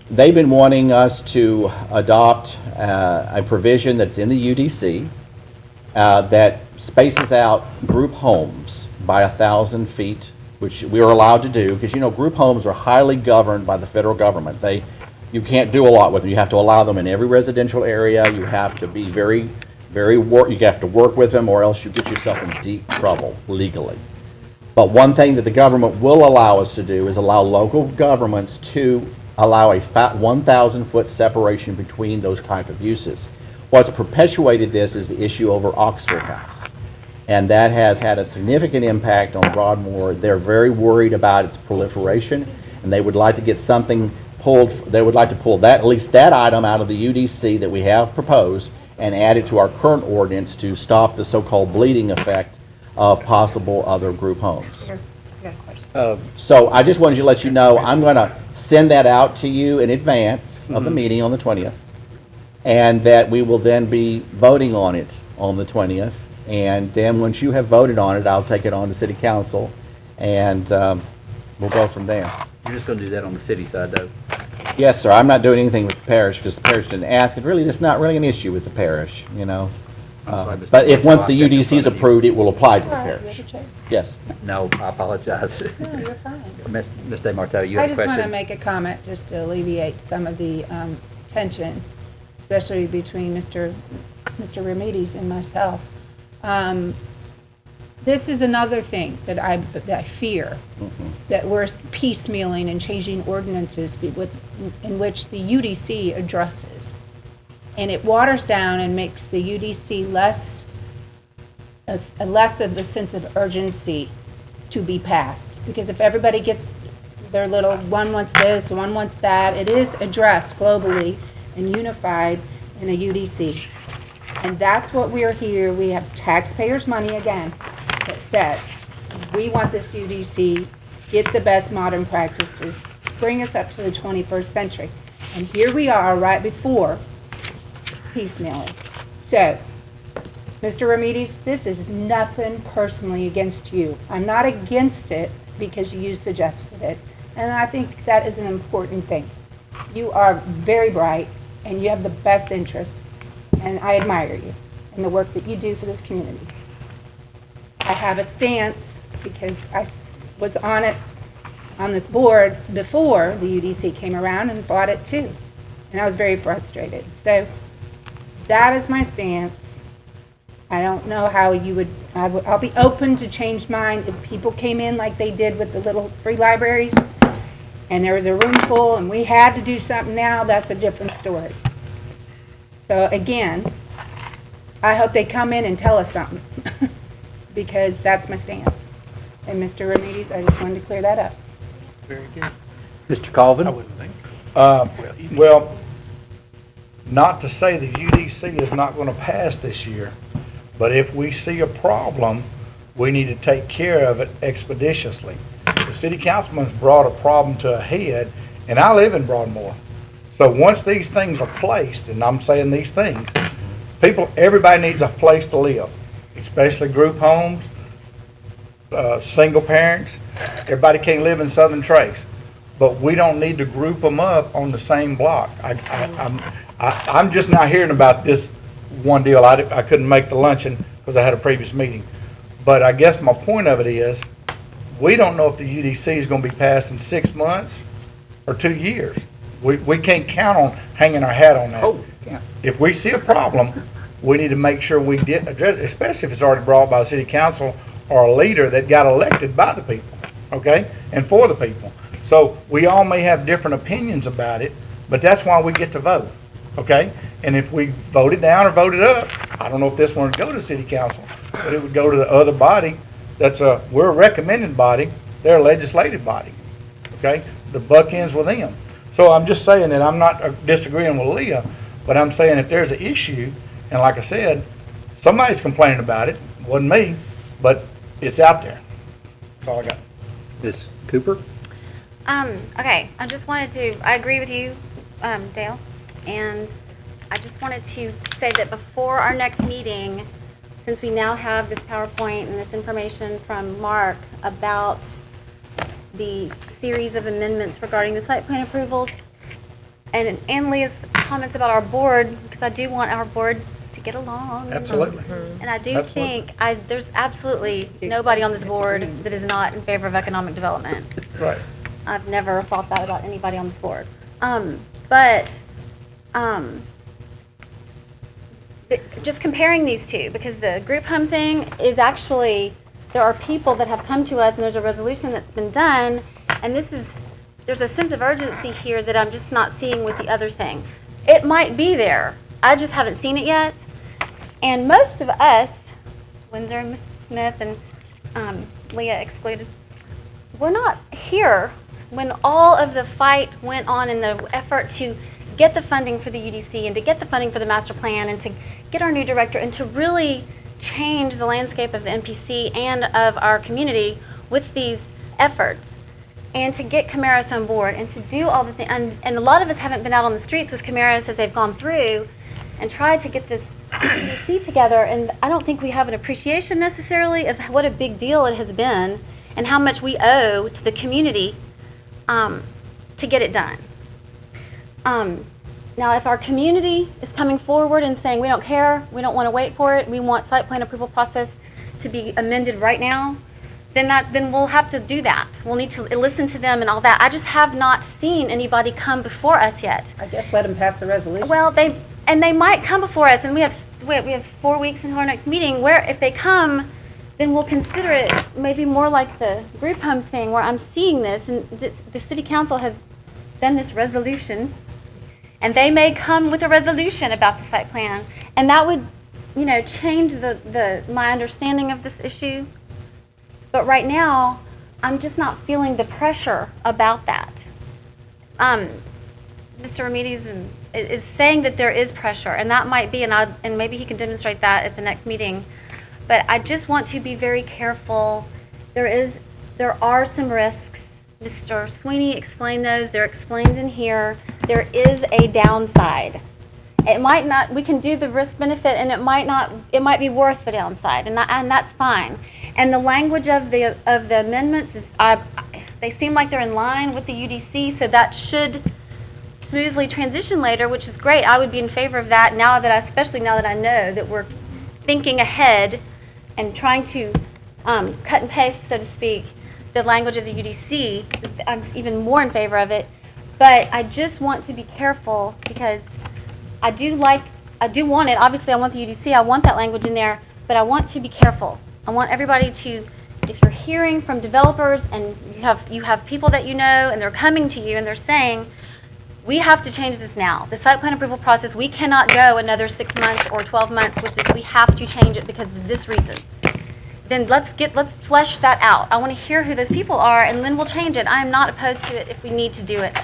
They've been wanting us to adopt a provision that's in the UDC that spaces out group homes by 1,000 feet, which we are allowed to do, because, you know, group homes are highly governed by the federal government. You can't do a lot with them. You have to allow them in every residential area. You have to be you have to work with them, or else you get yourself in deep trouble legally. But one thing that the government will allow us to do is allow local governments to allow a 1,000-foot separation between those type of uses. What's perpetuated this is the issue over Oxford House. And that has had a significant impact on Broadmoor. They're very worried about its proliferation, and they would like to get something pulled. They would like to pull that, at least that item, out of the UDC that we have proposed and add it to our current ordinance to stop the so-called bleeding effect of possible other group homes. So I just wanted to let you know, I'm going to send that out to you in advance of the meeting on the 20th, and that we will then be voting on it on the 20th. And then once you have voted on it, I'll take it on to City Council, and we'll go from there. You're just going to do that on the city side, though? Yes, sir. I'm not doing anything with the parish because the parish didn't ask. And really, it's not really an issue with the parish, you know. But if once the UDC is approved, it will apply to the parish. Yes. No, I apologize. No, you're fine. Ms. DeMarteau, you I had a just want to question? make a comment just to alleviate some of the tension, especially between Mr. Remedies and myself. This is another thing that I fear, that we're piecemealing and changing ordinances in which the UDC addresses. And it waters down and makes the UDC less of a sense of urgency to be passed. Because if everybody gets their little, one wants this, one wants that, it is addressed globally and unified in a UDC. And that's what we are here. We have taxpayers' money again that says, we want this UDC, get the best modern practices, bring us up to the 21st century. And here we are right before piecemealing. So, Mr. Remedies, this is nothing personally against you. I'm not against it because you suggested it. And I think that is an important thing. You are very bright and you have the best interest. And I admire you and the work that you do for this community. I have a stance because I was on this board before the UDC came around and fought it too. And I was very frustrated. So that is my stance. I don't know how you would, I'll be open to change mine if people came in like they did with the little free libraries and there was a room full and we had to do something now, that's a different story. So again, I hope they come in and tell us something because that's my stance. And Mr. Remedies, I just wanted to clear that up. Very good. Mr. Colvin? I wouldn't think. Well, not to say the UDC is not going to pass this year, but if we see a problem, we need to take care of it expeditiously. The city councilman's brought a problem to a head, and I live in Broadmoor. So once these things are placed, and I'm saying these things, Everybody needs a place to live, especially group homes, single parents. Everybody can't live in Southern Trace, but we don't need to group them up on the same block. I'm just now hearing about this one deal. I couldn't make the luncheon because I had a previous meeting. But I guess my point of it is, we don't know if the UDC is going to be passed in 6 months or 2 years. We can't count on hanging our hat on that. Oh, yeah. If we see a problem, we need to make sure we did address it, especially if it's already brought by the city council or a leader that got elected by the people, okay, and for the people. So we all may have different opinions about it, but that's why we get to vote, okay? And if we vote it down or vote it up, I don't know if this one would go to city council, but it would go to the other body. We're a recommending body, they're a legislative body, okay? The buck ends with them. So I'm just saying that I'm not disagreeing with Leah, but I'm saying if there's an issue, and like I said, somebody's complaining about it, wasn't me, but it's out there. That's all I got. Ms. Cooper? Okay, I agree with you, Dale, and I just wanted to say that before our next meeting, since we now have this PowerPoint and this information from Mark about the series of amendments regarding the site plan approvals, and Leah's comments about our board, because I do want our board to get along. Absolutely. And I do think there's absolutely nobody on this board that is not in favor of economic development. Right. I've never thought that about anybody on this board. Just comparing these two, because the group home thing is actually, there are people that have come to us and there's a resolution that's been done, and there's a sense of urgency here that I'm just not seeing with the other thing. It might be there, I just haven't seen it yet. And most of us, Windsor and Ms. Smith and Leah excluded, we're not here when all of the fight went on in the effort to get the funding for the UDC and to get the funding for the master plan and to get our new director and to really change the landscape of the MPC and of our community with these efforts, and to get Camaros on board and to do all the things. And a lot of us haven't been out on the streets with Camaros as they've gone through and tried to get this UDC together, and I don't think we have an appreciation necessarily of what a big deal it has been and how much we owe to the community to get it done. Now, if our community is coming forward and saying, we don't care, we don't want to wait for it, we want site plan approval process to be amended right now, then we'll have to do that. We'll need to listen to them and all that. I just have not seen anybody come before us yet. I guess let them pass the resolution. Well, they might come before us, and we have 4 weeks until our next meeting, where if they come, then we'll consider it maybe more like the group home thing, where I'm seeing this, and the city council has done this resolution, and they may come with a resolution about the site plan, and that would, change my understanding of this issue. But right now, I'm just not feeling the pressure about that. Mr. Ramirez is saying that there is pressure, and that might be, and maybe he can demonstrate that at the next meeting. But I just want to be very careful. There are some risks. Mr. Sweeney explained those. They're explained in here. There is a downside. It might not. We can do the risk benefit, and it might be worth the downside, and that's fine. And the language of the amendments they seem like they're in line with the UDC, so that should smoothly transition later, which is great. I would be in favor of that especially now that I know that we're thinking ahead and trying to cut and paste, so to speak, the language of the UDC. I'm even more in favor of it. But I just want to be careful, because I do want it. Obviously, I want the UDC. I want that language in there, but I want to be careful. I want everybody to, if you're hearing from developers and you have people that you know and they're coming to you and they're saying, we have to change this now. The site plan approval process, we cannot go another 6 months or 12 months with this. We have to change it because of this reason. Then let's flesh that out. I want to hear who those people are, and then we'll change it. I am not opposed to it if we need to do it.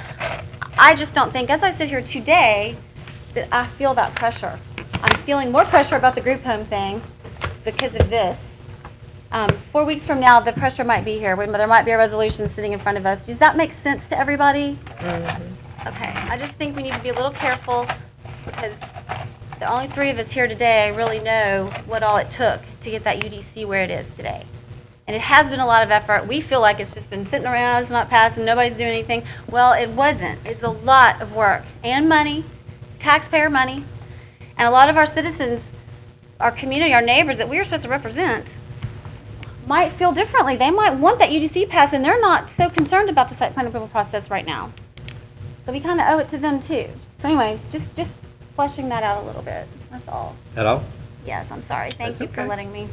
I just don't think, as I sit here today, that I feel that pressure. I'm feeling more pressure about the group home thing because of this. 4 weeks from now, the pressure might be here. There might be a resolution sitting in front of us. Does that make sense to everybody? Mm-hmm. Okay. I just think we need to be a little careful, because the only three of us here today, I really know what all it took to get that UDC where it is today. And it has been a lot of effort. We feel like it's just been sitting around, it's not passing, nobody's doing anything. Well, it wasn't. It's a lot of work and money, taxpayer money. And a lot of our citizens, our community, our neighbors that we are supposed to represent might feel differently. They might want that UDC pass, and they're not so concerned about the site plan approval process right now. So we kind of owe it to them too. So anyway, just fleshing that out a little bit. That's all. At all? Yes, I'm sorry. Thank you for letting me.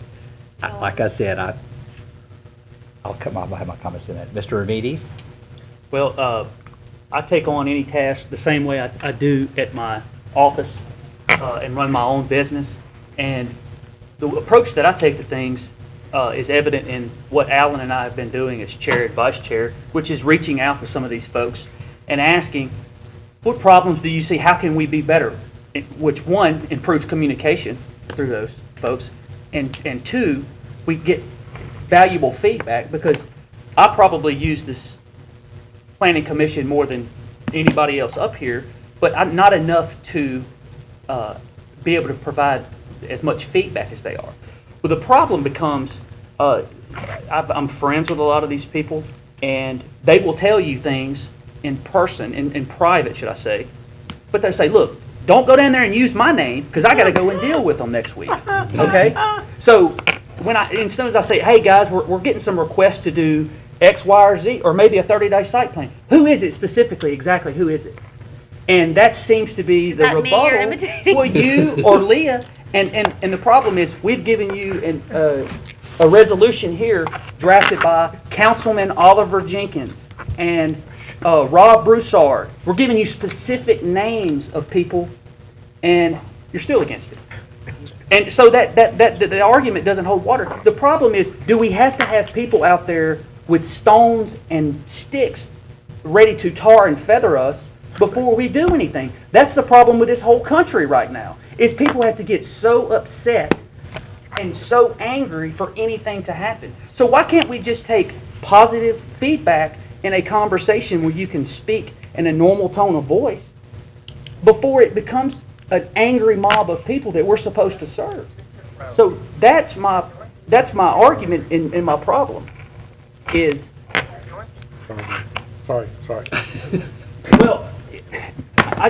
Like I said, I'll have my comments in that. Mr. Ramirez? Well, I take on any task the same way I do at my office and run my own business. And the approach that I take to things is evident in what Alan and I have been doing as chair and vice chair, which is reaching out to some of these folks and asking, what problems do you see? How can we be better? Which, one, improves communication through those folks, and two, we get valuable feedback, because I probably use this planning commission more than anybody else up here, but not enough to be able to provide as much feedback as they are. Well, the problem becomes, I'm friends with a lot of these people, and they will tell you things in person, in private, should I say, but they say, look, don't go down there and use my name, because I got to go and deal with them next week, okay? So as soon as I say, hey guys, we're getting some requests to do X, Y, or Z, or maybe a 30-day site plan. Who is it specifically? Exactly, who is it? And that seems to be the Not me you're rebuttal. imitating. Well, you or Leah, and the problem is we've given you a resolution here drafted by Councilman Oliver Jenkins and Rob Broussard. We're giving you specific names of people, and you're still against it. And so that the argument doesn't hold water. The problem is, do we have to have people out there with stones and sticks ready to tar and feather us before we do anything? That's the problem with this whole country right now, is people have to get so upset and so angry for anything to happen. So why can't we just take positive feedback in a conversation where you can speak in a normal tone of voice before it becomes an angry mob of people that we're supposed to serve? So that's my argument in my problem is. Sorry. Well, I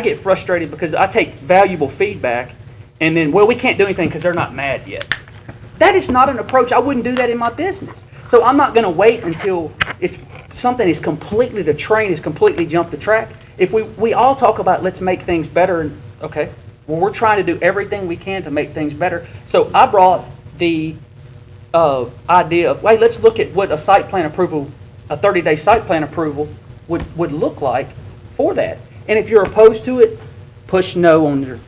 get frustrated because I take valuable feedback, and then, well, we can't do anything because they're not mad yet. That is not an approach. I wouldn't do that in my business. So I'm not going to wait until the train has completely jumped the track. If we all talk about let's make things better, and okay, well, we're trying to do everything we can to make things better. So I brought the idea of, wait, let's look at what a site plan approval, a 30-day site plan approval would look like for that. And if you're opposed to it, push no on your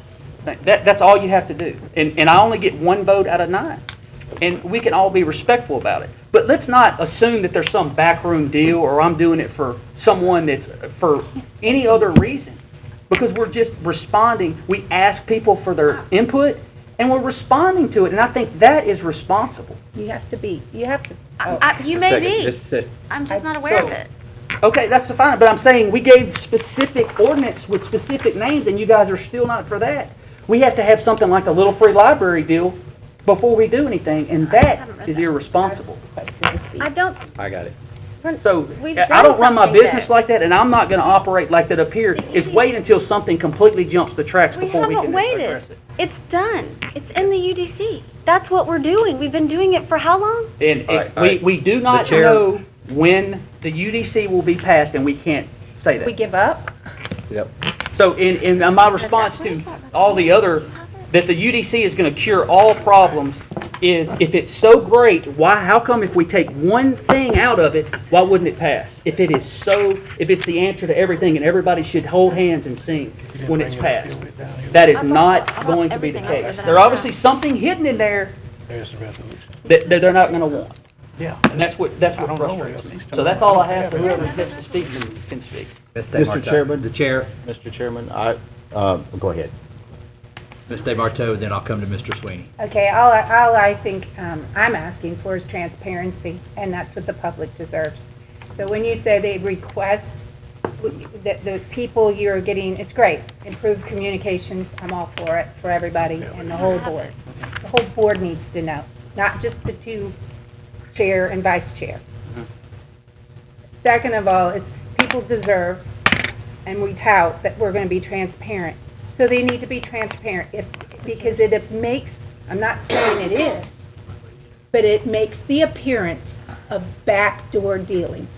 thing. That's all you have to do. And I only get 1 vote out of 9. And we can all be respectful about it. But let's not assume that there's some backroom deal, or I'm doing it for someone that's for any other reason. Because we're just responding. We ask people for their input, and we're responding to it. And I think that is responsible. You may be. I'm just not aware of it. Okay, that's fine, but I'm saying we gave specific ordinance with specific names, and you guys are still not for that. We have to have something like the Little Free Library deal before we do anything, and that is irresponsible. I don't. I got it. So We've I done don't run my something business there. like that, and I'm not going to operate like that up here. Is wait until something completely jumps the tracks before we haven't can waited. address it. It's done. It's in the UDC. That's what we're doing. We've been doing it for how long? And we do not The chair- know when the UDC will be passed, and we can't say that. We give up? Yep. So in my response to all the other, that the UDC is going to cure all problems, is if it's so great, how come if we take one thing out of it, why wouldn't it pass? If it's the answer to everything and everybody should hold hands and sing when it's passed. That is not going to be the case. There's obviously something hidden in there that they're not going to want. Yeah. And that's what frustrates me. So that's all I have, so whoever's next to speak can speak. Mr. Chairman. The chair. Mr. Chairman, go ahead. Ms. DeMarteau, then I'll come to Mr. Sweeney. Okay, all I think I'm asking for is transparency, and that's what the public deserves. So when you say they request the people you're getting, it's great. Improved communications, I'm all for it, for everybody and the whole board. The whole board needs to know, not just the two chair and vice chair. Second of all is people deserve, and we tout that we're going to be transparent. So they need to be transparent because it makes, I'm not saying it is, but it makes the appearance of backdoor dealing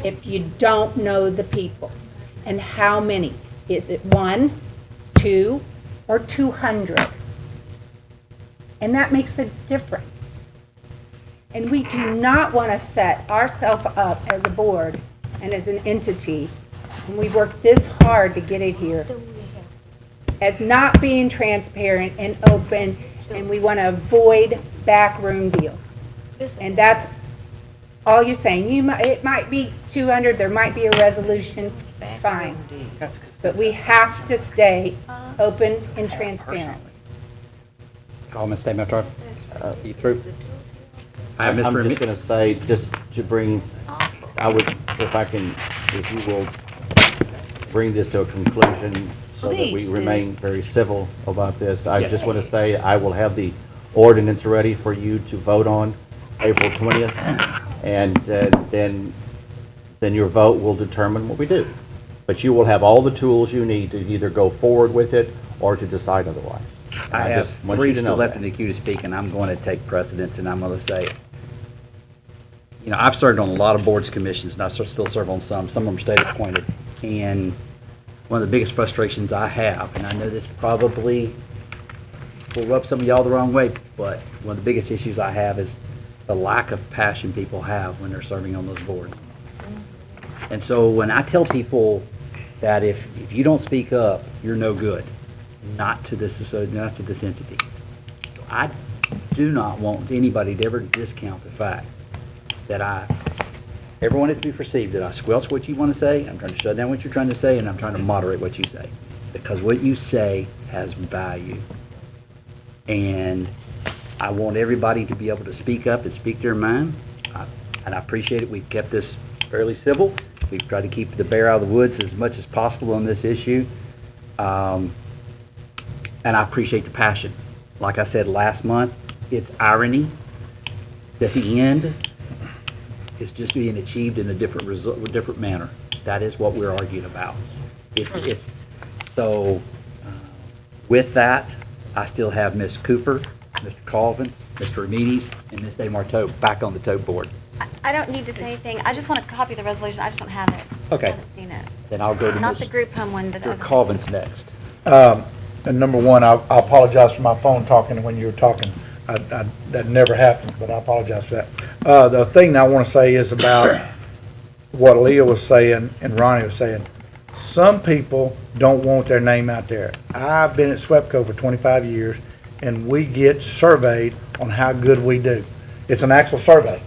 if you don't know the people. And how many? Is it 1, 2, or 200? And that makes a difference. And we do not want to set ourselves up as a board and as an entity, and we worked this hard to get it here, as not being transparent and open, and we want to avoid backroom deals. And that's all you're saying. It might be 200, there might be a resolution, fine. But we have to stay open and transparent. Alderman Statement, you through? I have I'm Mr. just going to say, just to bring, I would, if you will bring this to a conclusion so that we Please do. remain very civil about this. I Yes. just want to say I will have the ordinance ready for you to vote on April 20th, and then your vote will determine what we do. But you will have all the tools you need to either go forward with it or to decide otherwise. I have just want 3 you to still know left that. in the queue to speak, and I'm going to take precedence, and I'm going to say, you know, I've served on a lot of boards, commissions, and I still serve on some. Some of them are state appointed. And one of the biggest frustrations I have, and I know this probably will rub some of y'all the wrong way, but one of the biggest issues I have is the lack of passion people have when they're serving on those boards. And so when I tell people that if you don't speak up, you're no good, not to this entity. So I do not want anybody to ever discount the fact that I ever want it to be perceived that I squelch what you want to say, I'm trying to shut down what you're trying to say, and I'm trying to moderate what you say. Because what you say has value. And I want everybody to be able to speak up and speak their mind. And I appreciate it. We've kept this fairly civil. We've tried to keep the bear out of the woods as much as possible on this issue. And I appreciate the passion. Like I said last month, it's irony that the end is just being achieved in a different manner. That is what we're arguing about. So with that, I still have Ms. Cooper, Mr. Colvin, Mr. Amides, and Ms. DeMarteau back on the tote board. I don't need to say anything. I just want to copy the resolution. I just don't have it. Okay. I haven't seen it. Then I'll go to Not the Ms. group home one, but the Mr. other. Colvin's next. And number one, I apologize for my phone talking when you were talking. That never happened, but I apologize for that. The thing I want to say is about what Leah was saying and Ronnie was saying. Some people don't want their name out there. I've been at SWEPCO for 25 years, and we get surveyed on how good we do. It's an actual survey.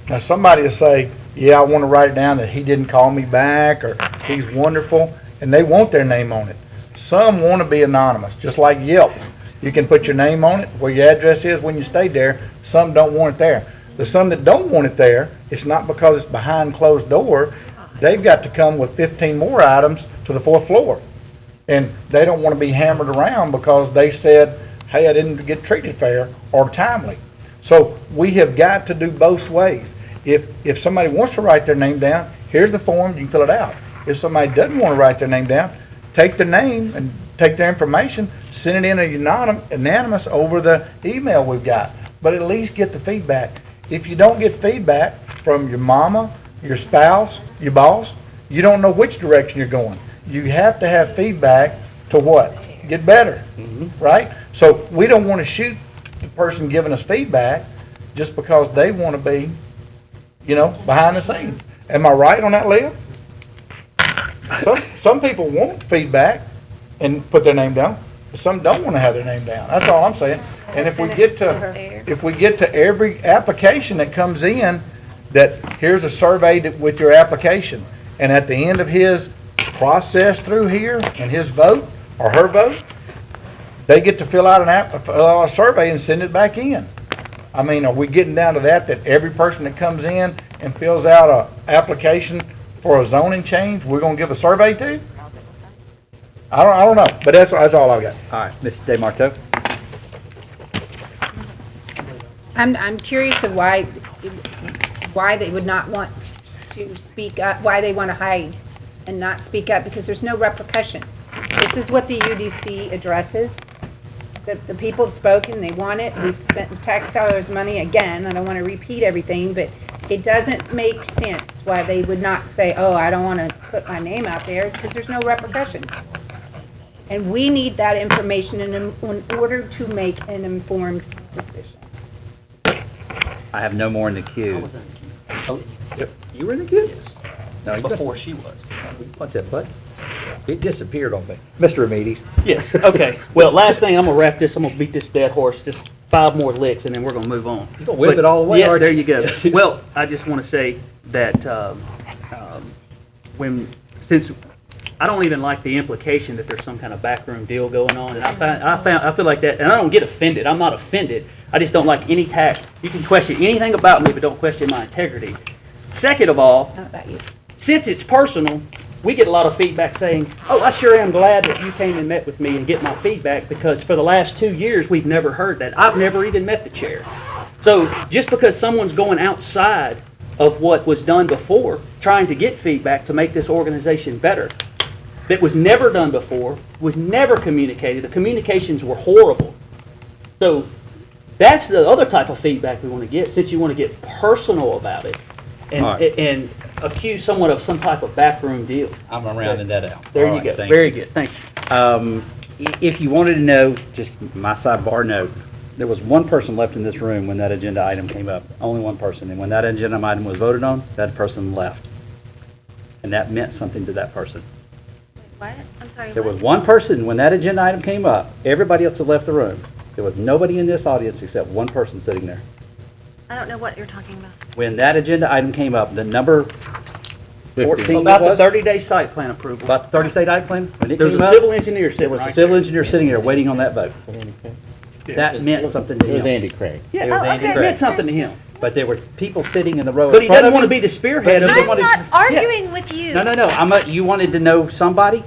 Now, somebody will say, yeah, I want to write it down that he didn't call me back, or he's wonderful, and they want their name on it. Some want to be anonymous, just like Yelp. You can put your name on it, where your address is when you stayed there. Some don't want it there. The some that don't want it there, it's not because it's behind closed door. They've got to come with 15 more items to the 4th floor. And they don't want to be hammered around because they said, hey, I didn't get treated fair or timely. So we have got to do both ways. If somebody wants to write their name down, here's the form, you can fill it out. If somebody doesn't want to write their name down, take their name and take their information, send it in anonymous over the email we've got. But at least get the feedback. If you don't get feedback from your mama, your spouse, your boss, you don't know which direction you're going. You have to have feedback to what? Get better, right? So we don't want to shoot the person giving us feedback just because they want to be, behind the scenes. Am I right on that, Leah? Some people want feedback and put their name down, but some don't want to have their name down. That's all I'm saying. And if we get to every application that comes in, that here's a survey with your application, and at the end of his process through here and his vote or her vote, they get to fill out a survey and send it back in. I mean, are we getting down to that every person that comes in and fills out an application for a zoning change, we're gonna give a survey to? I don't know, but that's all I got. All right, Ms. DeMarteau? I'm curious of why they would not want to speak up, why they want to hide and not speak up, because there's no repercussions. This is what the UDC addresses. The people have spoken, they want it, we've spent tax dollars money again, I don't want to repeat everything, but it doesn't make sense why they would not say, oh, I don't want to put my name out there, because there's no repercussions. And we need that information in order to make an informed decision. I have no more in the queue. Oh, yep. You were in the queue? Yes. No, Before she was. What's that, bud? It disappeared on me. Mr. Amides? Yes, okay. Well, last thing, I'm gonna wrap this, I'm gonna beat this dead horse, just 5 more licks, and then we're gonna move on. You're gonna whip it all the way, Yeah, aren't there you? you go. Well, I just wanna say that, since I don't even like the implication that there's some kind of backroom deal going on, and I feel like that, and I don't get offended, I'm not offended, I just don't like any tax. You can question anything about me, but don't question my integrity. Second of all, Not about you. since it's personal, we get a lot of feedback saying, oh, I sure am glad that you came and met with me and get my feedback, because for the last 2 years, we've never heard that. I've never even met the chair. So just because someone's going outside of what was done before, trying to get feedback to make this organization better, that was never done before, was never communicated, the communications were horrible. So that's the other type of feedback we want to get, since you want to get personal about it and, All right. and accuse someone of some type of backroom deal. I'm rounding that out. There All you right, go. thank Very you. good. Thank you. If you wanted to know, just my sidebar note, there was one person left in this room when that agenda item came up, only one person. And when that agenda item was voted on, that person left. And that meant something to that person. What? I'm sorry. There what? was one person, when that agenda item came up, everybody else had left the room. There was nobody in this audience except one person sitting there. I don't know what you're talking about. When that agenda item came up, the number 14 About the was? 30-day site plan approval. About the 30-state item plan? When it There was came a up, civil engineer sitting there was a right civil there. engineer sitting there waiting on that vote. That meant something to him. It was Andy Craig. Yeah, It was Andy it Craig. meant something to him. But there were people sitting in the row But in he front doesn't of want to him. be the spearhead of But it. he wanted- I'm not arguing with you. No. You wanted to know somebody?